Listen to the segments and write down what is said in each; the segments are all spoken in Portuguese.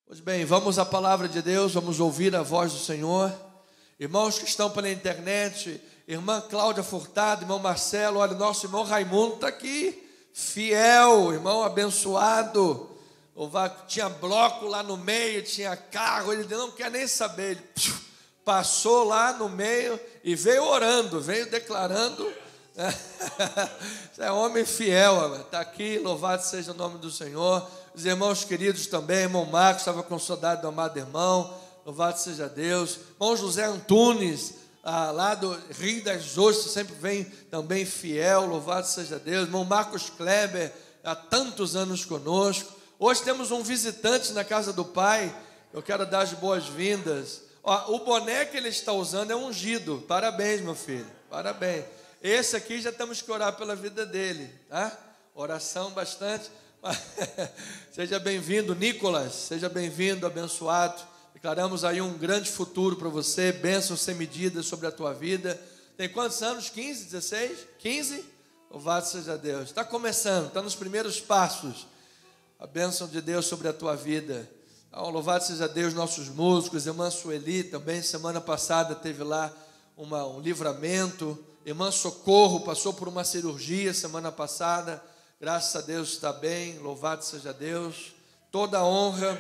Pois bem, vamos à palavra de Deus, vamos ouvir a voz do Senhor. Irmãos que estão pela internet, irmã Cláudia Furtado, irmão Marcelo, olha, nosso irmão Raimundo está aqui, fiel, irmão abençoado. Tinha bloco lá no meio, tinha carro, ele não quer nem saber, ele passou lá no meio e veio orando, veio declarando. É homem fiel, está aqui, louvado seja o nome do Senhor. Os irmãos queridos também, irmão Marcos, estava com saudade do amado irmão, louvado seja Deus. Irmão José Antunes, lá do Rio das Ostras, sempre vem também fiel, louvado seja Deus. Irmão Marcos Kleber, há tantos anos conosco. Hoje temos um visitante na casa do Pai, eu quero dar as boas-vindas. O boné que ele está usando é ungido, parabéns, meu filho, parabéns. Esse aqui já temos que orar pela vida dele, tá? Oração bastante. Seja bem-vindo, Nicolas, seja bem-vindo, abençoado. Declaramos aí um grande futuro para você, bênçãos sem medida sobre a tua vida. Tem quantos anos? 15, 16? 15? Louvado seja Deus. Está começando, está nos primeiros passos. A bênção de Deus sobre a tua vida. Então, louvado seja Deus, nossos músicos, irmã Sueli também, semana passada teve lá um livramento. Irmã Socorro passou por uma cirurgia semana passada, graças a Deus está bem, louvado seja Deus, toda a honra,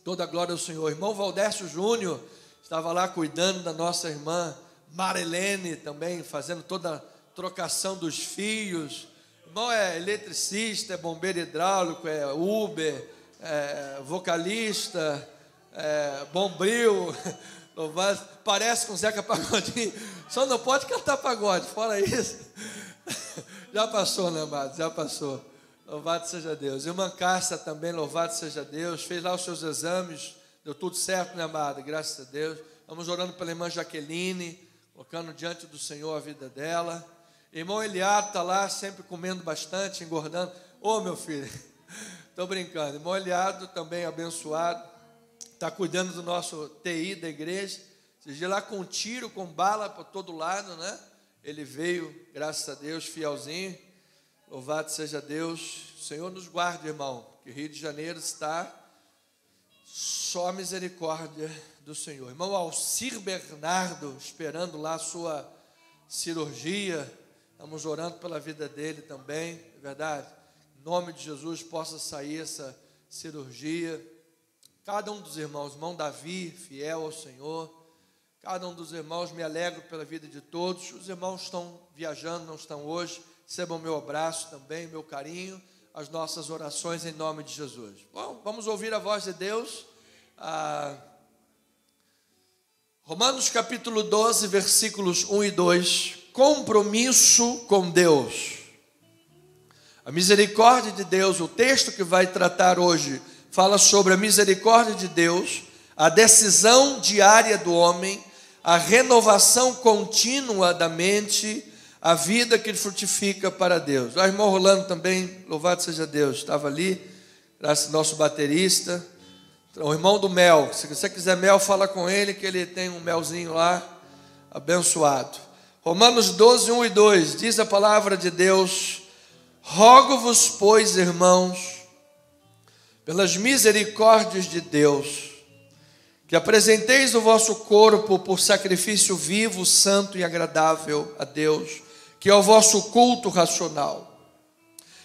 toda a glória ao Senhor. Irmão Valdécio Júnior estava lá cuidando da nossa irmã Marilene também, fazendo toda a trocação dos fios. Irmão é eletricista, é bombeiro hidráulico, é Uber, é vocalista, é bombril. Louvado, parece com Zeca Pagodinho, só não pode cantar pagode, fora isso, já passou, né, amado? Já passou, louvado seja Deus. Irmã Cássia também, louvado seja Deus, fez lá os seus exames, deu tudo certo, né, amado? Graças a Deus. Estamos orando pela irmã Jaqueline, colocando diante do Senhor a vida dela. Irmão Eliado está lá, sempre comendo bastante, engordando. Ô, meu filho, estou brincando. Irmão Eliado também abençoado. Está cuidando do nosso TI da igreja. Esse dia lá com um tiro, com bala para todo lado, né? Ele veio, graças a Deus, fielzinho. Louvado seja Deus. O Senhor nos guarde, irmão, que Rio de Janeiro está só a misericórdia do Senhor. Irmão Alcir Bernardo, esperando lá a sua cirurgia. Estamos orando pela vida dele também, é verdade? Em nome de Jesus, possa sair essa cirurgia. Cada um dos irmãos, irmão Davi, fiel ao Senhor, cada um dos irmãos, me alegro pela vida de todos. Os irmãos estão viajando, não estão hoje, recebam meu abraço também, meu carinho, as nossas orações em nome de Jesus. Bom, vamos ouvir a voz de Deus. Romanos capítulo 12, versículos 1 e 2, compromisso com Deus. A misericórdia de Deus, o texto que vai tratar hoje, fala sobre a misericórdia de Deus, a decisão diária do homem, a renovação contínua da mente, a vida que frutifica para Deus. O irmão Rolando também, louvado seja Deus, estava ali, graças ao nosso baterista. O irmão do mel, se você quiser mel, fala com ele, que ele tem um melzinho lá, abençoado. Romanos 12, 1 e 2, diz a palavra de Deus: rogo-vos, pois, irmãos, pelas misericórdias de Deus, que apresenteis o vosso corpo por sacrifício vivo, santo e agradável a Deus, que é o vosso culto racional.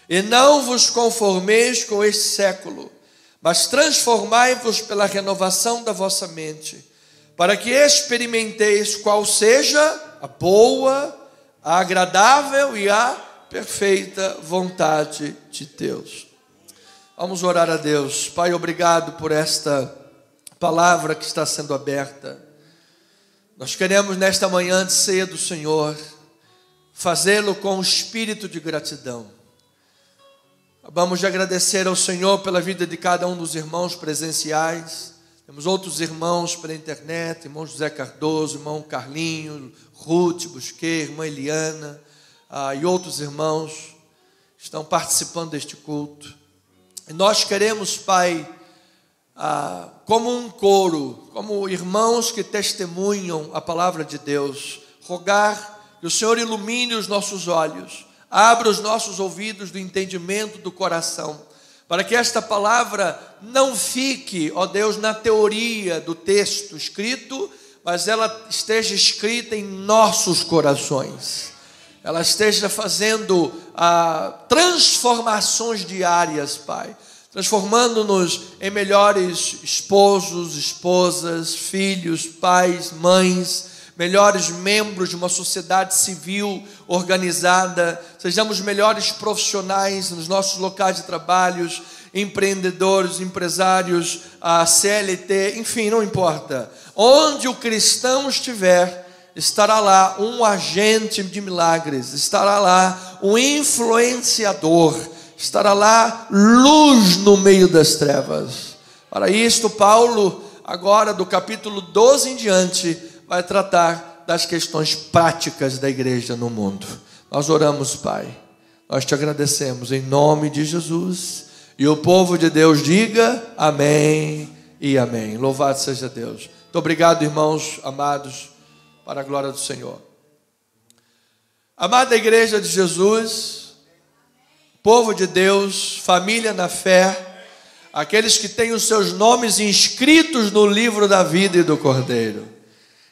E não vos conformeis com este século, mas transformai-vos pela renovação da vossa mente, para que experimenteis qual seja a boa, a agradável e a perfeita vontade de Deus. Vamos orar a Deus. Pai, obrigado por esta palavra que está sendo aberta. Nós queremos nesta manhã de ceia do Senhor fazê-lo com um espírito de gratidão. Vamos agradecer ao Senhor pela vida de cada um dos irmãos presenciais. Temos outros irmãos pela internet, irmão José Cardoso, irmão Carlinho, Ruth Busquet, irmã Eliana, e outros irmãos que estão participando deste culto. E nós queremos, Pai, como um coro, como irmãos que testemunham a palavra de Deus, rogar que o Senhor ilumine os nossos olhos, abra os nossos ouvidos do entendimento do coração, para que esta palavra não fique, ó Deus, na teoria do texto escrito, mas ela esteja escrita em nossos corações. Ela esteja fazendo transformações diárias, Pai, transformando-nos em melhores esposos, esposas, filhos, pais, mães, melhores membros de uma sociedade civil organizada, sejamos melhores profissionais nos nossos locais de trabalhos, empreendedores, empresários, a CLT, enfim, não importa. Onde o cristão estiver, estará lá um agente de milagres, estará lá um influenciador, estará lá luz no meio das trevas. Para isto, Paulo, agora do capítulo 12 em diante, vai tratar das questões práticas da igreja no mundo. Nós oramos, Pai, nós te agradecemos em nome de Jesus, e o povo de Deus diga amém e amém. Louvado seja Deus. Muito obrigado, irmãos amados, para a glória do Senhor. Amada igreja de Jesus, povo de Deus, família na fé, aqueles que têm os seus nomes inscritos no livro da vida e do Cordeiro,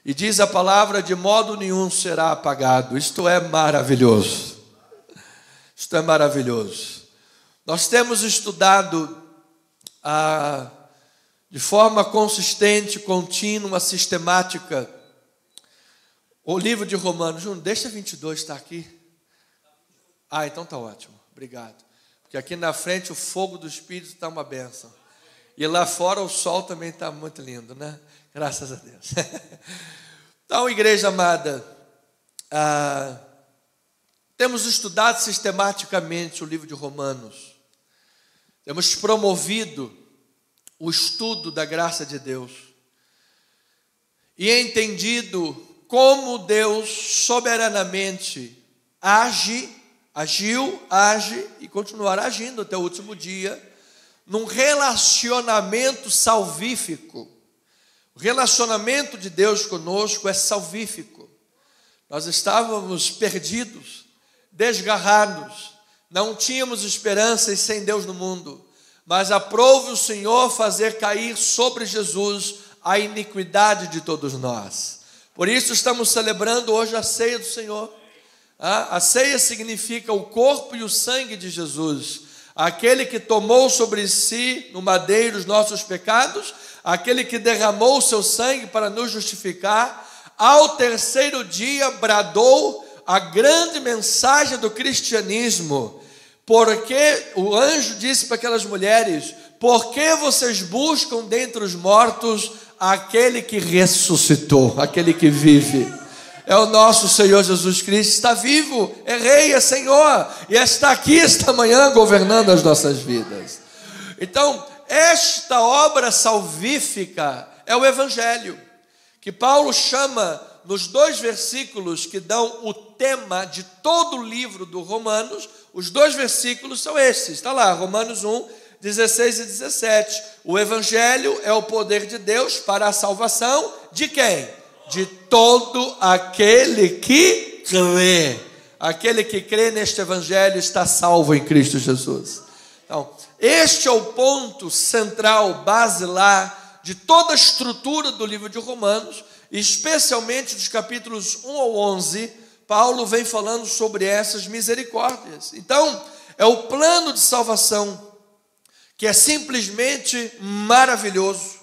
e diz a palavra, de modo nenhum será apagado. Isto é maravilhoso. Isto é maravilhoso. Nós temos estudado de forma consistente, contínua, sistemática, o livro de Romanos. Júnior, deixa 22 estar aqui. Então está ótimo, obrigado. Porque aqui na frente o fogo do Espírito está uma bênção. E lá fora o sol também está muito lindo, né? Graças a Deus. Então, igreja amada, temos estudado sistematicamente o livro de Romanos. Temos promovido o estudo da graça de Deus. E entendido como Deus soberanamente age e continuará agindo até o último dia, num relacionamento salvífico. O relacionamento de Deus conosco é salvífico. Nós estávamos perdidos, desgarrados, não tínhamos esperança e sem Deus no mundo, mas aprove o Senhor fazer cair sobre Jesus a iniquidade de todos nós. Por isso estamos celebrando hoje a ceia do Senhor. A ceia significa o corpo e o sangue de Jesus, aquele que tomou sobre si no madeiro os nossos pecados, aquele que derramou o seu sangue para nos justificar, ao terceiro dia bradou a grande mensagem do cristianismo, porque o anjo disse para aquelas mulheres: por que vocês buscam dentre os mortos aquele que ressuscitou, aquele que vive? É o nosso Senhor Jesus Cristo, está vivo, é Rei, é Senhor, e está aqui esta manhã governando as nossas vidas. Então, esta obra salvífica é o Evangelho, que Paulo chama nos 2 versículos que dão o tema de todo o livro do Romanos. Os 2 versículos são esses, está lá, Romanos 1, 16 e 17. O Evangelho é o poder de Deus para a salvação de quem? De todo aquele que crê. Aquele que crê neste Evangelho está salvo em Cristo Jesus. Então, este é o ponto central, basilar, de toda a estrutura do livro de Romanos, especialmente dos capítulos 1 ao 11, Paulo vem falando sobre essas misericórdias. Então, é o plano de salvação, que é simplesmente maravilhoso,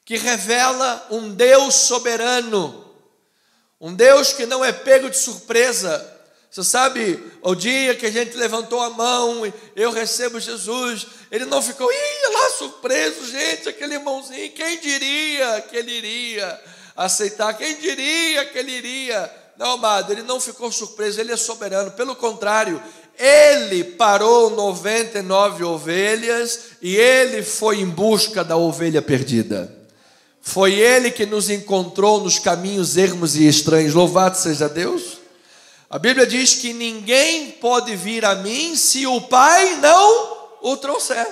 que revela um Deus soberano, um Deus que não é pego de surpresa. Você sabe, o dia que a gente levantou a mão, eu recebo Jesus, ele não ficou lá surpreso, gente, aquele irmãozinho, quem diria que ele iria aceitar, quem diria que ele iria? Não, amado, ele não ficou surpreso, ele é soberano, pelo contrário, ele parou 99 ovelhas e ele foi em busca da ovelha perdida. Foi ele que nos encontrou nos caminhos ermos e estranhos. Louvado seja Deus. A Bíblia diz que ninguém pode vir a mim se o Pai não o trouxer.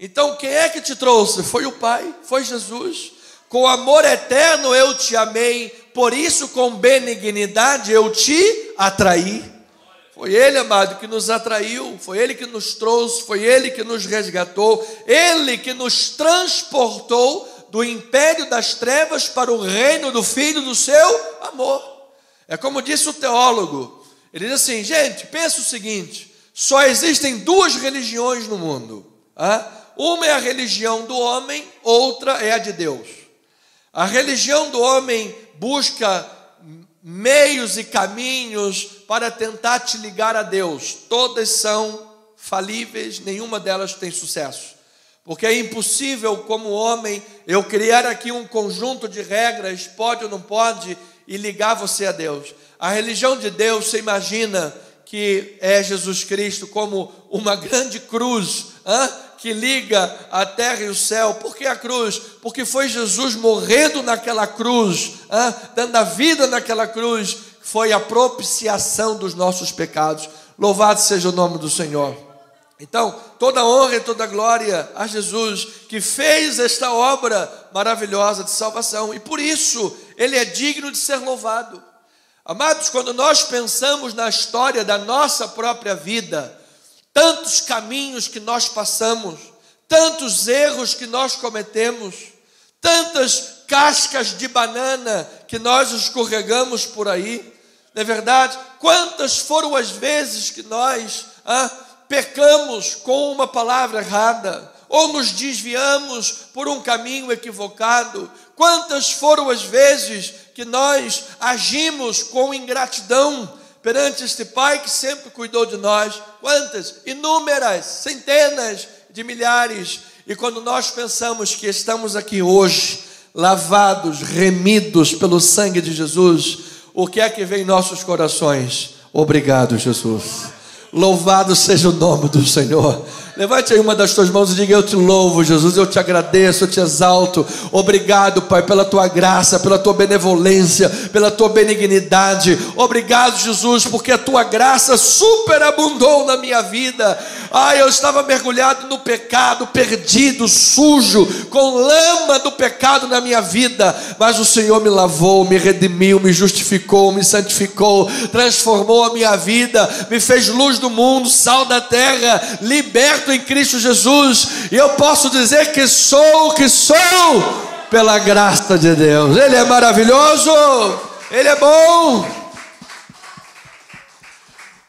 Então quem é que te trouxe? Foi o Pai, foi Jesus. Com amor eterno eu te amei, por isso com benignidade eu te atraí. Foi Ele, amado, que nos atraiu, foi Ele que nos trouxe, foi Ele que nos resgatou, Ele que nos transportou do império das trevas para o reino do Filho do seu amor. É como disse o teólogo, ele diz assim, gente, pensa o seguinte, só existem duas religiões no mundo, uma é a religião do homem, outra é a de Deus. A religião do homem busca meios e caminhos para tentar te ligar a Deus. Todas são falíveis, nenhuma delas tem sucesso. Porque é impossível, como homem, eu criar aqui um conjunto de regras, pode ou não pode, e ligar você a Deus. A religião de Deus, você imagina que é Jesus Cristo como uma grande cruz, que liga a terra e o céu. Por que a cruz? Porque foi Jesus morrendo naquela cruz, dando a vida naquela cruz, que foi a propiciação dos nossos pecados. Louvado seja o nome do Senhor. Então, toda honra e toda glória a Jesus, que fez esta obra maravilhosa de salvação, e por isso Ele é digno de ser louvado. Amados, quando nós pensamos na história da nossa própria vida, tantos caminhos que nós passamos, tantos erros que nós cometemos, tantas cascas de banana que nós escorregamos por aí, não é verdade? Quantas foram as vezes que nós pecamos com uma palavra errada, ou nos desviamos por um caminho equivocado? Quantas foram as vezes que nós agimos com ingratidão perante este Pai que sempre cuidou de nós? Quantas? Inúmeras, centenas de milhares. E quando nós pensamos que estamos aqui hoje, lavados, remidos pelo sangue de Jesus, o que é que vem em nossos corações? Obrigado, Jesus. Louvado seja o nome do Senhor. Levante aí uma das tuas mãos e diga: eu te louvo, Jesus, eu te agradeço, eu te exalto. Obrigado, Pai, pela tua graça, pela tua benevolência, pela tua benignidade. Obrigado, Jesus, porque a tua graça superabundou na minha vida. Eu estava mergulhado no pecado, perdido, sujo, com lama do pecado na minha vida, mas o Senhor me lavou, me redimiu, me justificou, me santificou, transformou a minha vida, me fez luz do mundo, sal da terra, liberto em Cristo Jesus, e eu posso dizer que sou o que sou pela graça de Deus. Ele é maravilhoso, Ele é bom.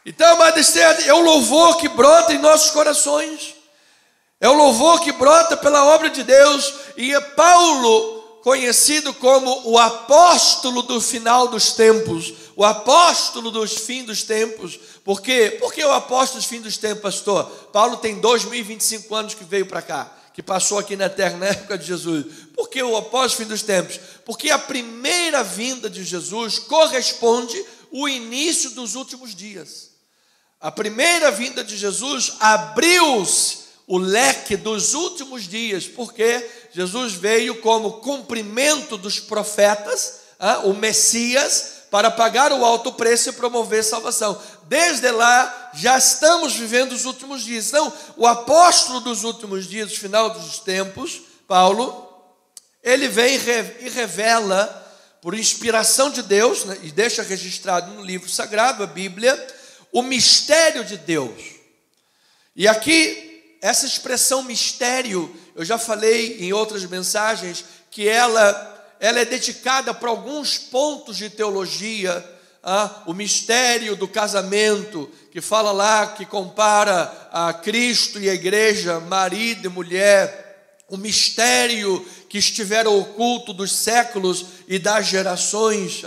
Então, majestade, é o louvor que brota em nossos corações, é o louvor que brota pela obra de Deus. E é Paulo, conhecido como o apóstolo do final dos tempos, o apóstolo dos fins dos tempos. Por quê? Por que o apóstolo dos fins dos tempos, pastor? Paulo tem 2025 anos que veio para cá, que passou aqui na terra na época de Jesus. Por que o apóstolo dos fins dos tempos? Porque a primeira vinda de Jesus corresponde ao início dos últimos dias. A primeira vinda de Jesus abriu-se o leque dos últimos dias, porque Jesus veio como cumprimento dos profetas, o Messias, para pagar o alto preço e promover salvação. Desde lá, já estamos vivendo os últimos dias. Então, o apóstolo dos últimos dias, final dos tempos, Paulo, ele vem e revela, por inspiração de Deus, né, e deixa registrado no livro sagrado, a Bíblia, o mistério de Deus. E aqui, essa expressão mistério, eu já falei em outras mensagens, que ela é dedicada para alguns pontos de teologia. O mistério do casamento, que fala lá, que compara a Cristo e a igreja, marido e mulher. O mistério que estiveram oculto dos séculos e das gerações.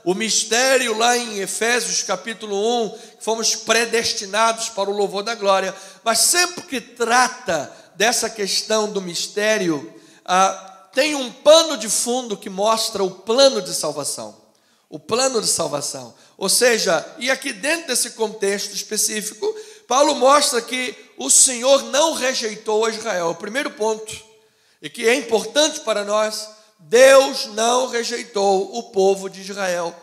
O mistério lá em Efésios capítulo 1, que fomos predestinados para o louvor da glória. Mas sempre que trata dessa questão do mistério, tem um pano de fundo que mostra o plano de salvação. O plano de salvação. Ou seja, e aqui dentro desse contexto específico, Paulo mostra que o Senhor não rejeitou a Israel. O primeiro ponto, e que é importante para nós: Deus não rejeitou o povo de Israel.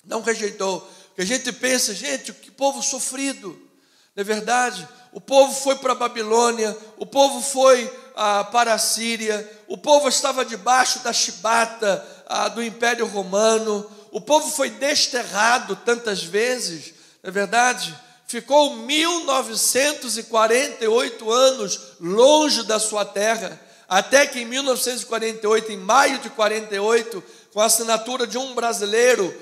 Não rejeitou. Porque a gente pensa, gente, que povo sofrido. Não é verdade? O povo foi para a Babilônia, o povo foi para a Síria, o povo estava debaixo da chibata do Império Romano, o povo foi desterrado tantas vezes, não é verdade? Ficou 1948 anos longe da sua terra, até que em 1948, em maio de 48, com a assinatura de um brasileiro,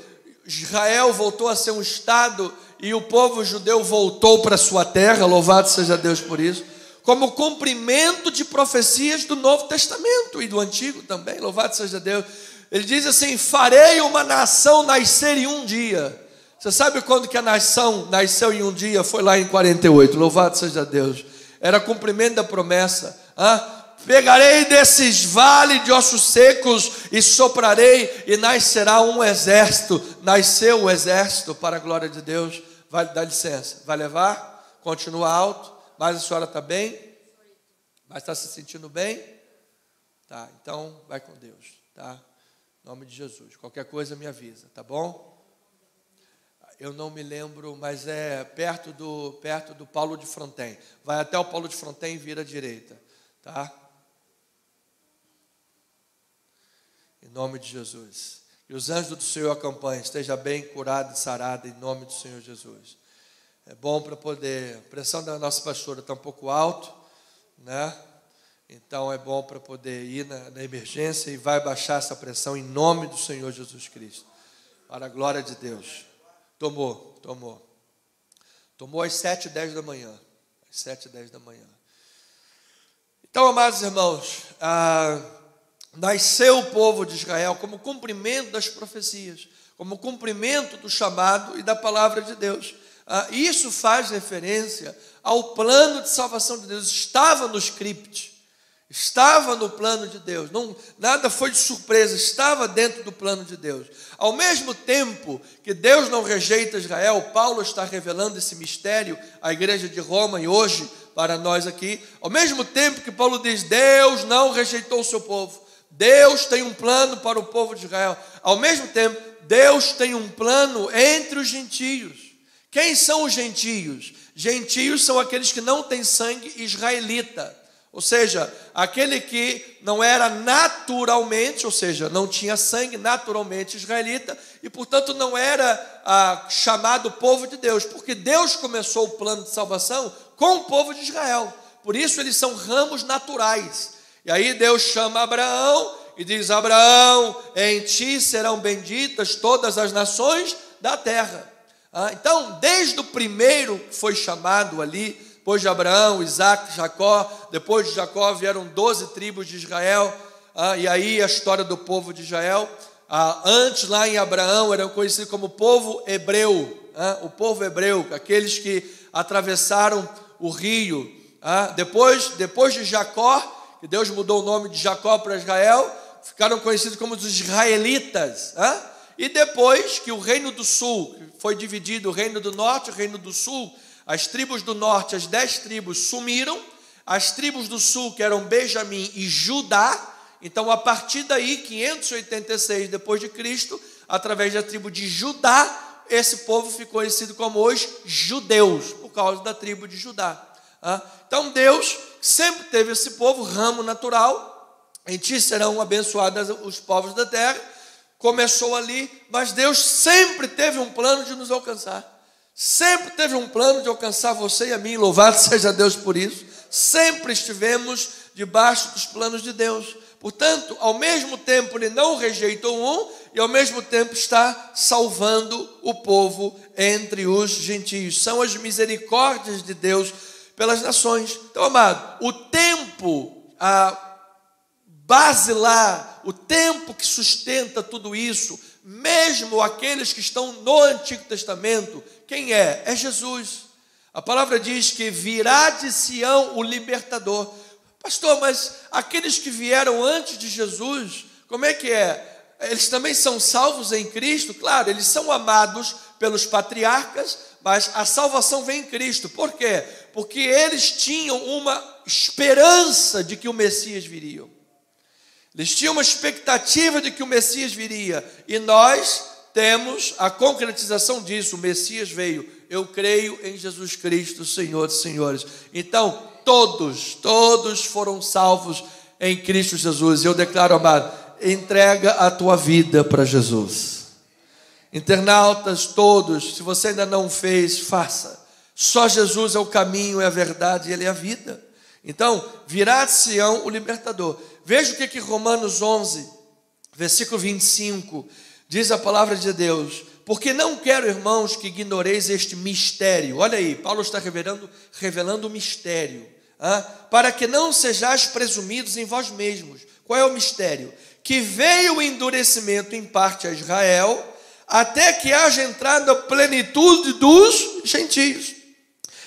Israel voltou a ser um estado e o povo judeu voltou para sua terra, louvado seja Deus por isso, como cumprimento de profecias do Novo Testamento e do Antigo também, louvado seja Deus. Ele diz assim: farei uma nação nascer em um dia. Você sabe quando que a nação nasceu em um dia? Foi lá em 48, louvado seja Deus. Era cumprimento da promessa. Pegarei desses vales de ossos secos e soprarei, e nascerá um exército. Nasceu o exército para a glória de Deus. Vai, dá licença, vai levar? Continua alto. Mas a senhora está bem? Mas está se sentindo bem? Tá, então vai com Deus, tá? Em nome de Jesus. Qualquer coisa me avisa, tá bom? Eu não me lembro, mas é perto do Paulo de Fronten. Vai até o Paulo de Fronten e vira à direita, tá? Em nome de Jesus. E os anjos do Senhor acompanhem. Esteja bem curado e sarado em nome do Senhor Jesus. É bom para poder... A pressão da nossa pastora está um pouco alta, né? Então é bom para poder ir na emergência e vai baixar essa pressão em nome do Senhor Jesus Cristo. Para a glória de Deus. Tomou às 7h10 da manhã. Às 7h10 da manhã. Então, amados irmãos, nasceu o povo de Israel como cumprimento das profecias, como cumprimento do chamado e da palavra de Deus. Isso faz referência ao plano de salvação de Deus. Estava no script, estava no plano de Deus. Nada foi de surpresa, estava dentro do plano de Deus. Ao mesmo tempo que Deus não rejeita Israel, Paulo está revelando esse mistério à igreja de Roma e hoje para nós aqui. Ao mesmo tempo que Paulo diz: Deus não rejeitou o seu povo, Deus tem um plano para o povo de Israel. Ao mesmo tempo, Deus tem um plano entre os gentios. Quem são os gentios? Gentios são aqueles que não têm sangue israelita. Ou seja, aquele que não era naturalmente, ou seja, não tinha sangue naturalmente israelita e, portanto, não era chamado povo de Deus, porque Deus começou o plano de salvação com o povo de Israel. Por isso, eles são ramos naturais. E aí Deus chama Abraão e diz: Abraão, em ti serão benditas todas as nações da terra. Então, desde o primeiro que foi chamado ali, depois de Abraão, Isaac, Jacó, depois de Jacó vieram 12 tribos de Israel, e aí a história do povo de Israel. Antes, lá em Abraão, eram conhecidos como povo hebreu, o povo hebreu, aqueles que atravessaram o rio. Depois de Jacó, que Deus mudou o nome de Jacó para Israel, ficaram conhecidos como os israelitas. E depois que o reino do sul foi dividido, o reino do norte e o reino do sul, as tribos do norte, as 10 tribos sumiram, as tribos do sul, que eram Benjamim e Judá. Então, a partir daí, 586 depois de Cristo, através da tribo de Judá, esse povo ficou conhecido como os judeus, por causa da tribo de Judá. Então, Deus sempre teve esse povo, ramo natural. Em ti serão abençoados os povos da terra. Começou ali, mas Deus sempre teve um plano de nos alcançar. Sempre teve um plano de alcançar você e a mim, louvado seja Deus por isso. Sempre estivemos debaixo dos planos de Deus. Portanto, ao mesmo tempo Ele não rejeitou um, e ao mesmo tempo está salvando o povo entre os gentios. São as misericórdias de Deus pelas nações. Então, amado, o tempo basilar, o tempo que sustenta tudo isso, mesmo aqueles que estão no Antigo Testamento, quem é? É Jesus. A palavra diz que virá de Sião o libertador. Pastor, mas aqueles que vieram antes de Jesus, como é que é? Eles também são salvos em Cristo? Claro, eles são amados pelos patriarcas, mas a salvação vem em Cristo. Por quê? Porque eles tinham uma esperança de que o Messias viria. Eles tinham uma expectativa de que o Messias viria. E nós temos a concretização disso. O Messias veio. Eu creio em Jesus Cristo, Senhor dos senhores. Então, todos foram salvos em Cristo Jesus. Eu declaro, amado, entrega a tua vida para Jesus. Internautas todos, se você ainda não fez, faça. Só Jesus é o caminho, é a verdade e Ele é a vida. Então, virá de Sião o libertador. Veja o que Romanos 11, versículo 25, diz a palavra de Deus. Porque não quero, irmãos, que ignoreis este mistério. Olha aí, Paulo está revelando o mistério. Para que não sejais presumidos em vós mesmos. Qual é o mistério? Que veio o endurecimento em parte a Israel, até que haja entrado a plenitude dos gentios.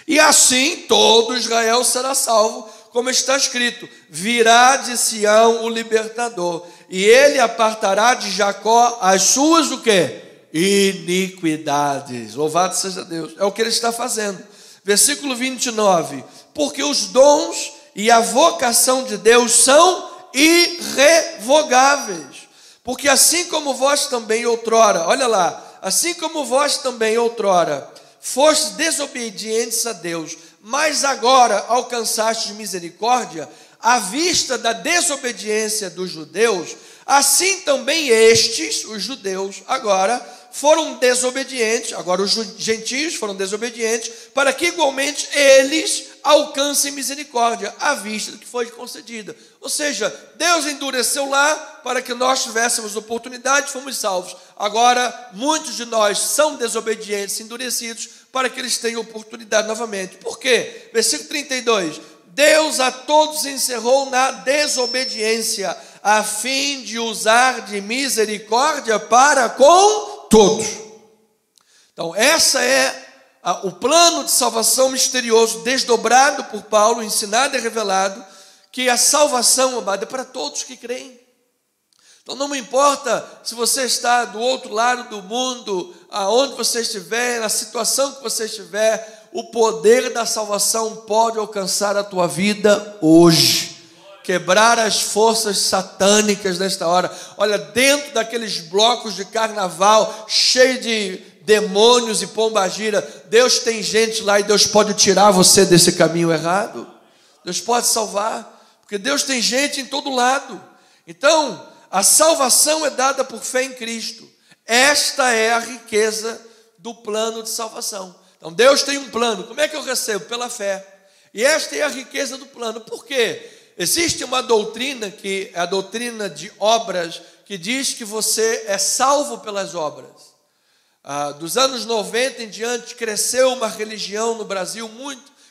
E assim todo Israel será salvo, como está escrito: virá de Sião o libertador, e ele apartará de Jacó as suas o quê? Iniquidades. Louvado seja Deus. É o que ele está fazendo. Versículo 29. Porque os dons e a vocação de Deus são irrevogáveis. Porque assim como vós também outrora, olha lá, assim como vós também outrora fostes desobedientes a Deus, mas agora alcançastes misericórdia, à vista da desobediência dos judeus, assim também estes, os judeus, agora foram desobedientes, agora os gentios foram desobedientes, para que igualmente eles alcancem misericórdia, à vista do que foi concedida. Ou seja, Deus endureceu lá para que nós tivéssemos oportunidade e fomos salvos. Agora, muitos de nós são desobedientes, endurecidos, para que eles tenham oportunidade novamente. Por quê? Versículo 32. Deus a todos encerrou na desobediência, a fim de usar de misericórdia para com todos. Então, essa é o plano de salvação misterioso, desdobrado por Paulo, ensinado e revelado, que a salvação, amado, é para todos que creem. Então não me importa se você está do outro lado do mundo, aonde você estiver, na situação que você estiver, o poder da salvação pode alcançar a tua vida hoje. Quebrar as forças satânicas nesta hora. Olha, dentro daqueles blocos de carnaval, cheio de demônios e pombagira, Deus tem gente lá e Deus pode tirar você desse caminho errado. Deus pode salvar, porque Deus tem gente em todo lado. Então, a salvação é dada por fé em Cristo. Esta é a riqueza do plano de salvação. Então, Deus tem um plano. Como é que eu recebo? Pela fé. E esta é a riqueza do plano. Por quê? Existe uma doutrina, que é a doutrina de obras, que diz que você é salvo pelas obras. Dos anos 90 em diante, cresceu uma religião no Brasil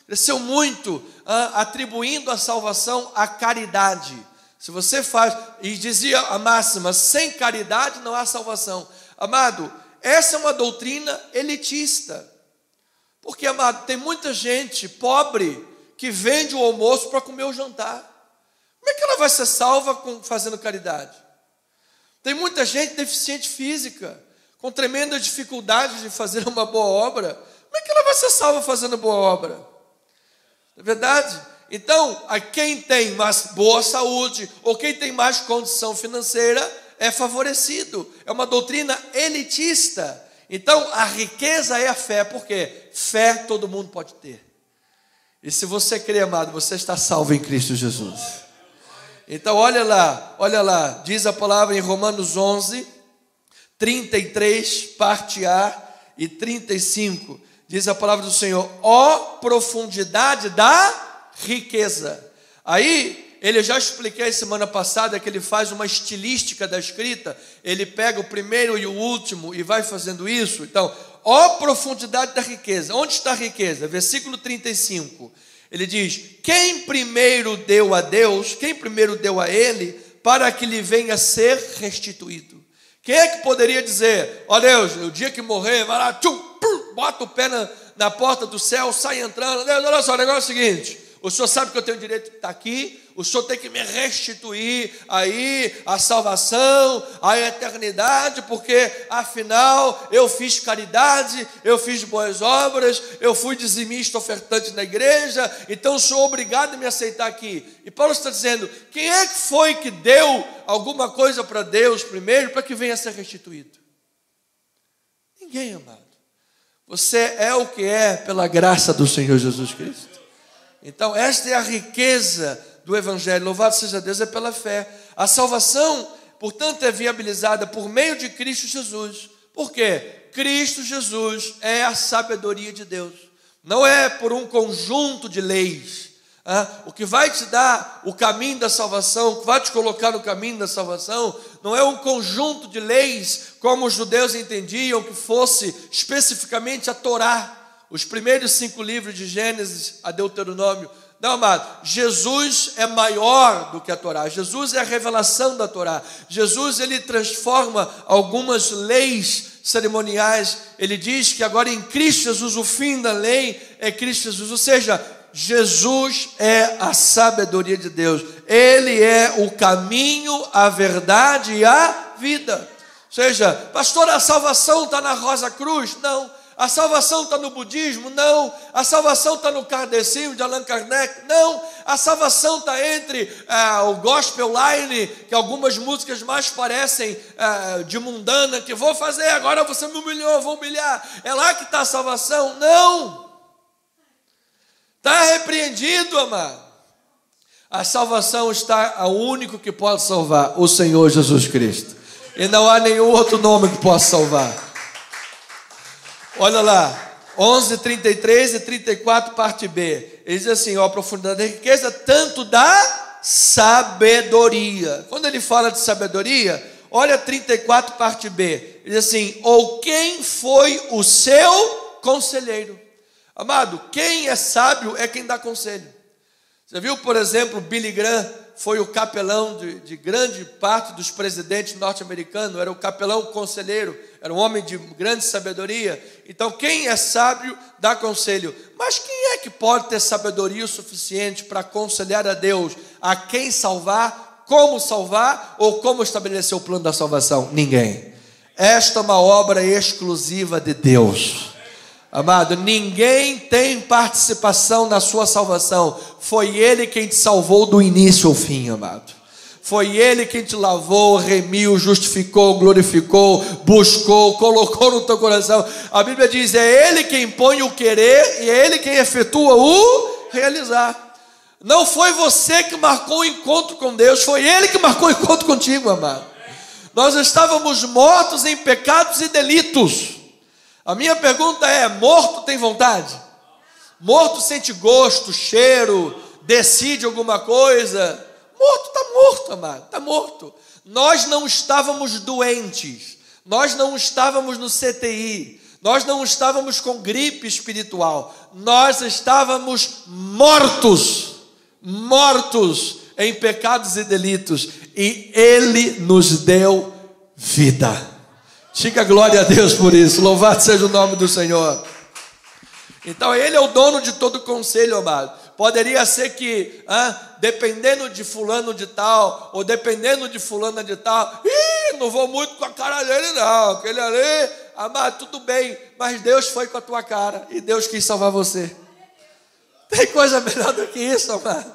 cresceu muito, atribuindo a salvação à caridade. Se você faz, e dizia a máxima, sem caridade não há salvação. Amado, essa é uma doutrina elitista. Porque, amado, tem muita gente pobre que vende o almoço para comer o jantar. Como é que ela vai ser salva fazendo caridade? Tem muita gente deficiente física, com tremenda dificuldade de fazer uma boa obra. Como é que ela vai ser salva fazendo boa obra? Não é verdade? Então, a quem tem mais boa saúde, ou quem tem mais condição financeira, é favorecido. É uma doutrina elitista. Então, a riqueza é a fé. Por quê? Fé todo mundo pode ter. E se você crê, amado, você está salvo em Cristo Jesus. Então, olha lá, diz a palavra em Romanos 11, 33, parte A e 35, diz a palavra do Senhor: ó profundidade da riqueza. Aí, ele já expliquei semana passada que ele faz uma estilística da escrita, ele pega o primeiro e o último e vai fazendo isso. Então, ó profundidade da riqueza. Onde está a riqueza? Versículo 35. Ele diz: quem primeiro deu a Deus, quem primeiro deu a Ele, para que lhe venha a ser restituído. Quem é que poderia dizer: ó Deus, o dia que morrer, vai lá, bota o pé na porta do céu, sai entrando. Deus, olha só, o negócio é o seguinte: o Senhor sabe que eu tenho direito de estar aqui, o Senhor tem que me restituir aí a salvação, a eternidade, porque afinal eu fiz caridade, eu fiz boas obras, eu fui dizimista ofertante na igreja, então sou obrigado a me aceitar aqui. E Paulo está dizendo: quem é que foi que deu alguma coisa para Deus primeiro para que venha a ser restituído? Ninguém, amado. Você é o que é pela graça do Senhor Jesus Cristo. Então, esta é a riqueza do Evangelho. Louvado seja Deus, é pela fé. A salvação, portanto, é viabilizada por meio de Cristo Jesus. Por quê? Cristo Jesus é a sabedoria de Deus. Não é por um conjunto de leis. O que vai te dar o caminho da salvação, o que vai te colocar no caminho da salvação, não é um conjunto de leis, como os judeus entendiam que fosse especificamente a Torá, os primeiros 5 livros de Gênesis a Deuteronômio. Não, amado, Jesus é maior do que a Torá. Jesus é a revelação da Torá. Jesus, ele transforma algumas leis cerimoniais. Ele diz que agora em Cristo Jesus, o fim da lei é Cristo Jesus. Ou seja, Jesus é a sabedoria de Deus. Ele é o caminho, a verdade e a vida. Ou seja, pastor, a salvação está na Rosa Cruz? Não. A salvação está no budismo? Não. A salvação está no kardecismo de Allan Kardec? Não. A salvação está entre o gospel line, que algumas músicas mais parecem de mundana, que vou fazer, agora você me humilhou, vou humilhar. É lá que está a salvação? Não. Está repreendido, amado. A salvação está ao único que pode salvar, o Senhor Jesus Cristo. E não há nenhum outro nome que possa salvar. Olha lá, 11, 33 e 34, parte B. Ele diz assim, ó, a profundidade da riqueza, tanto da sabedoria. Quando ele fala de sabedoria, olha 34, parte B. Ele diz assim, ou quem foi o seu conselheiro? Amado, quem é sábio é quem dá conselho. Você viu, por exemplo, Billy Graham foi o capelão de grande parte dos presidentes norte-americanos, era o capelão conselheiro, era um homem de grande sabedoria. Então, quem é sábio dá conselho. Mas quem é que pode ter sabedoria o suficiente para aconselhar a Deus a quem salvar, ou como estabelecer o plano da salvação? Ninguém. Esta é uma obra exclusiva de Deus. Amado, ninguém tem participação na sua salvação. Foi Ele quem te salvou do início ao fim, amado. Foi Ele quem te lavou, remiu, justificou, glorificou, buscou, colocou no teu coração. A Bíblia diz, é Ele quem põe o querer e é Ele quem efetua o realizar. Não foi você que marcou o encontro com Deus, foi Ele que marcou o encontro contigo, amado. Nós estávamos mortos em pecados e delitos. A minha pergunta é, morto tem vontade? Morto sente gosto, cheiro, decide alguma coisa? Morto está morto, amado, está morto. Nós não estávamos doentes, nós não estávamos no CTI, nós não estávamos com gripe espiritual, nós estávamos mortos em pecados e delitos, e Ele nos deu vida. Diga glória a Deus por isso, louvado seja o nome do Senhor. Então Ele é o dono de todo conselho, amado. Poderia ser que, dependendo de fulano de tal, ou dependendo de fulana de tal, não vou muito com a cara dele não, aquele ali, amado, tudo bem, mas Deus foi com a tua cara, e Deus quis salvar você. Tem coisa melhor do que isso, amado.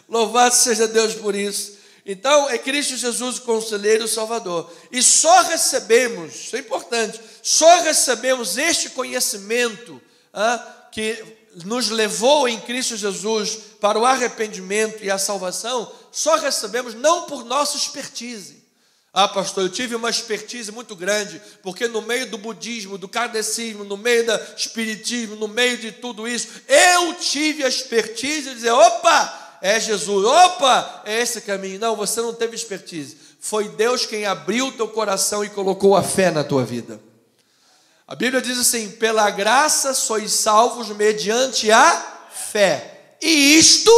Louvado seja Deus por isso. Então, é Cristo Jesus o conselheiro e o Salvador. E só recebemos, isso é importante, só recebemos este conhecimento que nos levou em Cristo Jesus para o arrependimento e a salvação, só recebemos não por nossa expertise. Pastor, eu tive uma expertise muito grande, porque no meio do budismo, do kardecismo, no meio do espiritismo, no meio de tudo isso, eu tive a expertise de dizer, opa, é Jesus, opa, é esse caminho. Não, você não teve expertise. Foi Deus quem abriu o teu coração e colocou a fé na tua vida. A Bíblia diz assim, pela graça sois salvos mediante a fé. E isto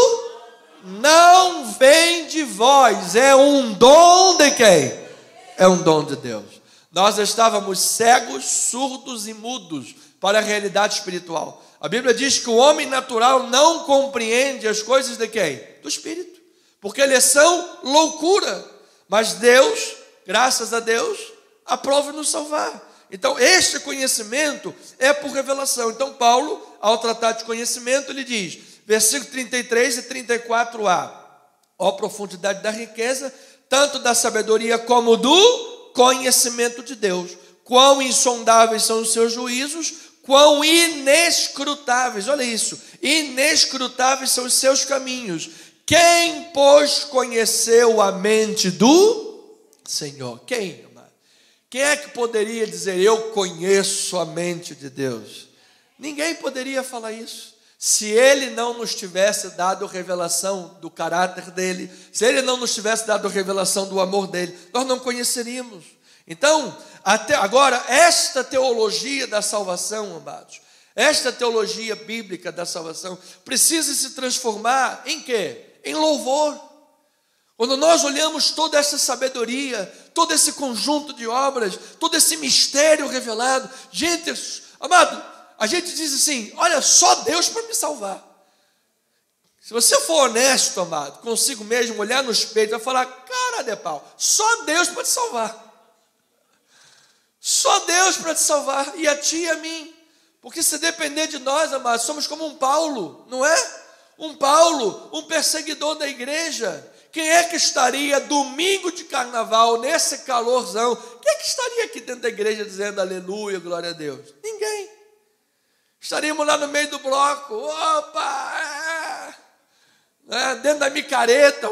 não vem de vós, é um dom de quem? É um dom de Deus. Nós estávamos cegos, surdos e mudos para a realidade espiritual. A Bíblia diz que o homem natural não compreende as coisas de quem? Do Espírito. Porque eles são loucura. Mas Deus, graças a Deus, aprova nos salvar. Então, este conhecimento é por revelação. Então, Paulo, ao tratar de conhecimento, ele diz, versículo 33 e 34a, ó profundidade da riqueza, tanto da sabedoria como do conhecimento de Deus. Quão insondáveis são os seus juízos, quão inescrutáveis, olha isso, inescrutáveis são os seus caminhos. Quem, pois, conheceu a mente do Senhor? Quem, amado? Quem é que poderia dizer, eu conheço a mente de Deus? Ninguém poderia falar isso. Se Ele não nos tivesse dado revelação do caráter dEle, se Ele não nos tivesse dado revelação do amor dEle, nós não conheceríamos. Então, até agora, esta teologia da salvação, amados, esta teologia bíblica da salvação, precisa se transformar em quê? Em louvor. Quando nós olhamos toda essa sabedoria, todo esse conjunto de obras, todo esse mistério revelado, gente, amado, a gente diz assim, olha, só Deus para me salvar. Se você for honesto, amado, consigo mesmo olhar no espelho e falar, cara de pau, só Deus para te salvar. Só Deus para te salvar, e a ti e a mim. Porque se depender de nós, amado, somos como um Paulo, não é? Um Paulo, um perseguidor da igreja. Quem é que estaria domingo de carnaval, nesse calorzão? Quem é que estaria aqui dentro da igreja dizendo aleluia, glória a Deus? Ninguém. Estaríamos lá no meio do bloco, opa, dentro da micareta,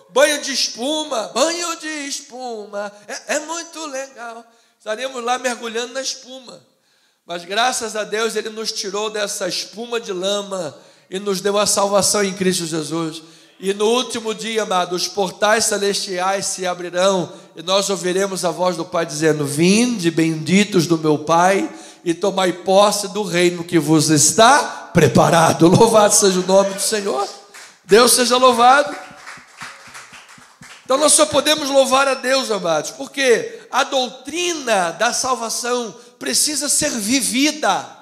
banho de espuma, é muito legal. Estaríamos lá mergulhando na espuma. Mas graças a Deus Ele nos tirou dessa espuma de lama e nos deu a salvação em Cristo Jesus. E no último dia, amado, os portais celestiais se abrirão e nós ouviremos a voz do Pai dizendo, vinde, benditos do meu Pai, e tomai posse do reino que vos está preparado. Louvado seja o nome do Senhor. Deus seja louvado. Então nós só podemos louvar a Deus, amados, porque a doutrina da salvação precisa ser vivida.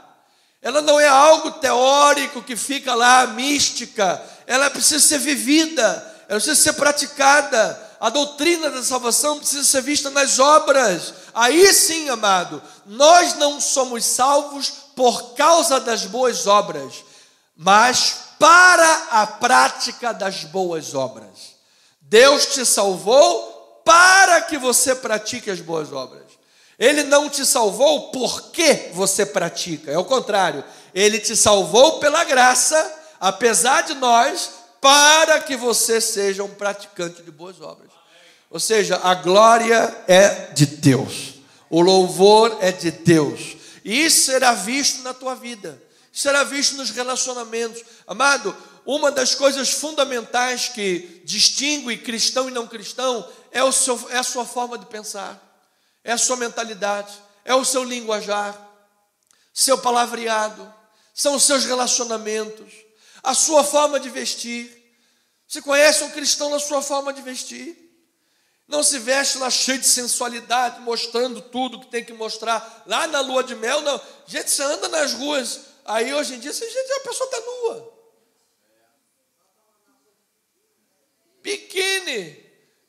Ela não é algo teórico que fica lá, mística. Ela precisa ser vivida, ela precisa ser praticada. A doutrina da salvação precisa ser vista nas obras. Aí sim, amado, nós não somos salvos por causa das boas obras, mas para a prática das boas obras. Deus te salvou para que você pratique as boas obras. Ele não te salvou porque você pratica, é o contrário. Ele te salvou pela graça, apesar de nós, para que você seja um praticante de boas obras. Ou seja, a glória é de Deus, o louvor é de Deus, e isso será visto na tua vida, será visto nos relacionamentos. Amado, uma das coisas fundamentais que distingue cristão e não cristão é a sua forma de pensar, é a sua mentalidade, é o seu linguajar, seu palavreado, são os seus relacionamentos, a sua forma de vestir. Você conhece um cristão na sua forma de vestir? Não se veste lá cheio de sensualidade, mostrando tudo que tem que mostrar lá na lua de mel, não. Gente, você anda nas ruas, aí hoje em dia, gente, a pessoa está nua.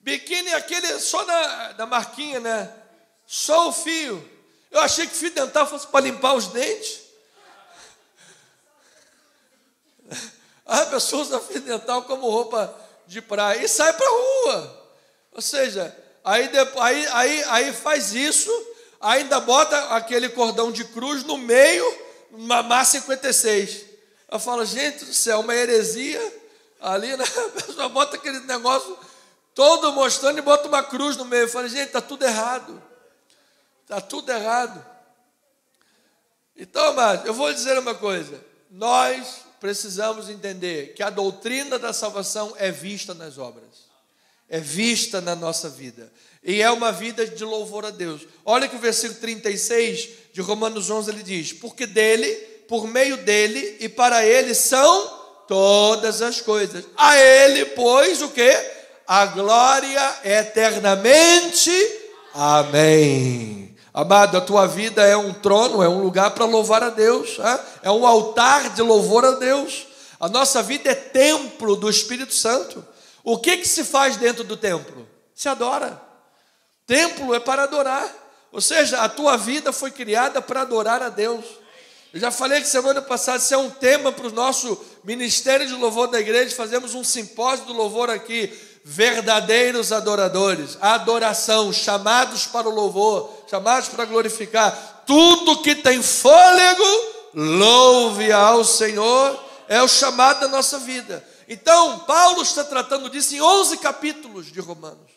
Biquíni aquele só da marquinha, né? Só o fio. Eu achei que fio dental fosse para limpar os dentes. A pessoa usa fio dental como roupa de praia e sai para a rua. Ou seja, aí faz isso, ainda bota aquele cordão de cruz no meio, uma Mar 56. Eu falo, gente do céu, uma heresia ali, né? A pessoa bota aquele negócio todo mostrando e bota uma cruz no meio. Eu falo, gente, está tudo errado. Está tudo errado. Então, mas eu vou dizer uma coisa. Nós precisamos entender que a doutrina da salvação é vista nas obras. É vista na nossa vida. E é uma vida de louvor a Deus. Olha que o versículo 36 de Romanos 11, ele diz, porque dele, por meio dele e para ele são todas as coisas. A ele, pois, o quê? A glória eternamente. Amém. Amado, a tua vida é um trono, é um lugar para louvar a Deus, é um altar de louvor a Deus. A nossa vida é templo do Espírito Santo. O que se faz dentro do templo? Se adora. Templo é para adorar. Ou seja, a tua vida foi criada para adorar a Deus. Eu já falei que semana passada, isso é um tema para o nosso Ministério de Louvor da igreja. Fazemos um simpósio do louvor aqui. Verdadeiros adoradores. Adoração, chamados para o louvor, chamados para glorificar. Tudo que tem fôlego, louve ao Senhor. É o chamado da nossa vida. Então, Paulo está tratando disso em 11 capítulos de Romanos,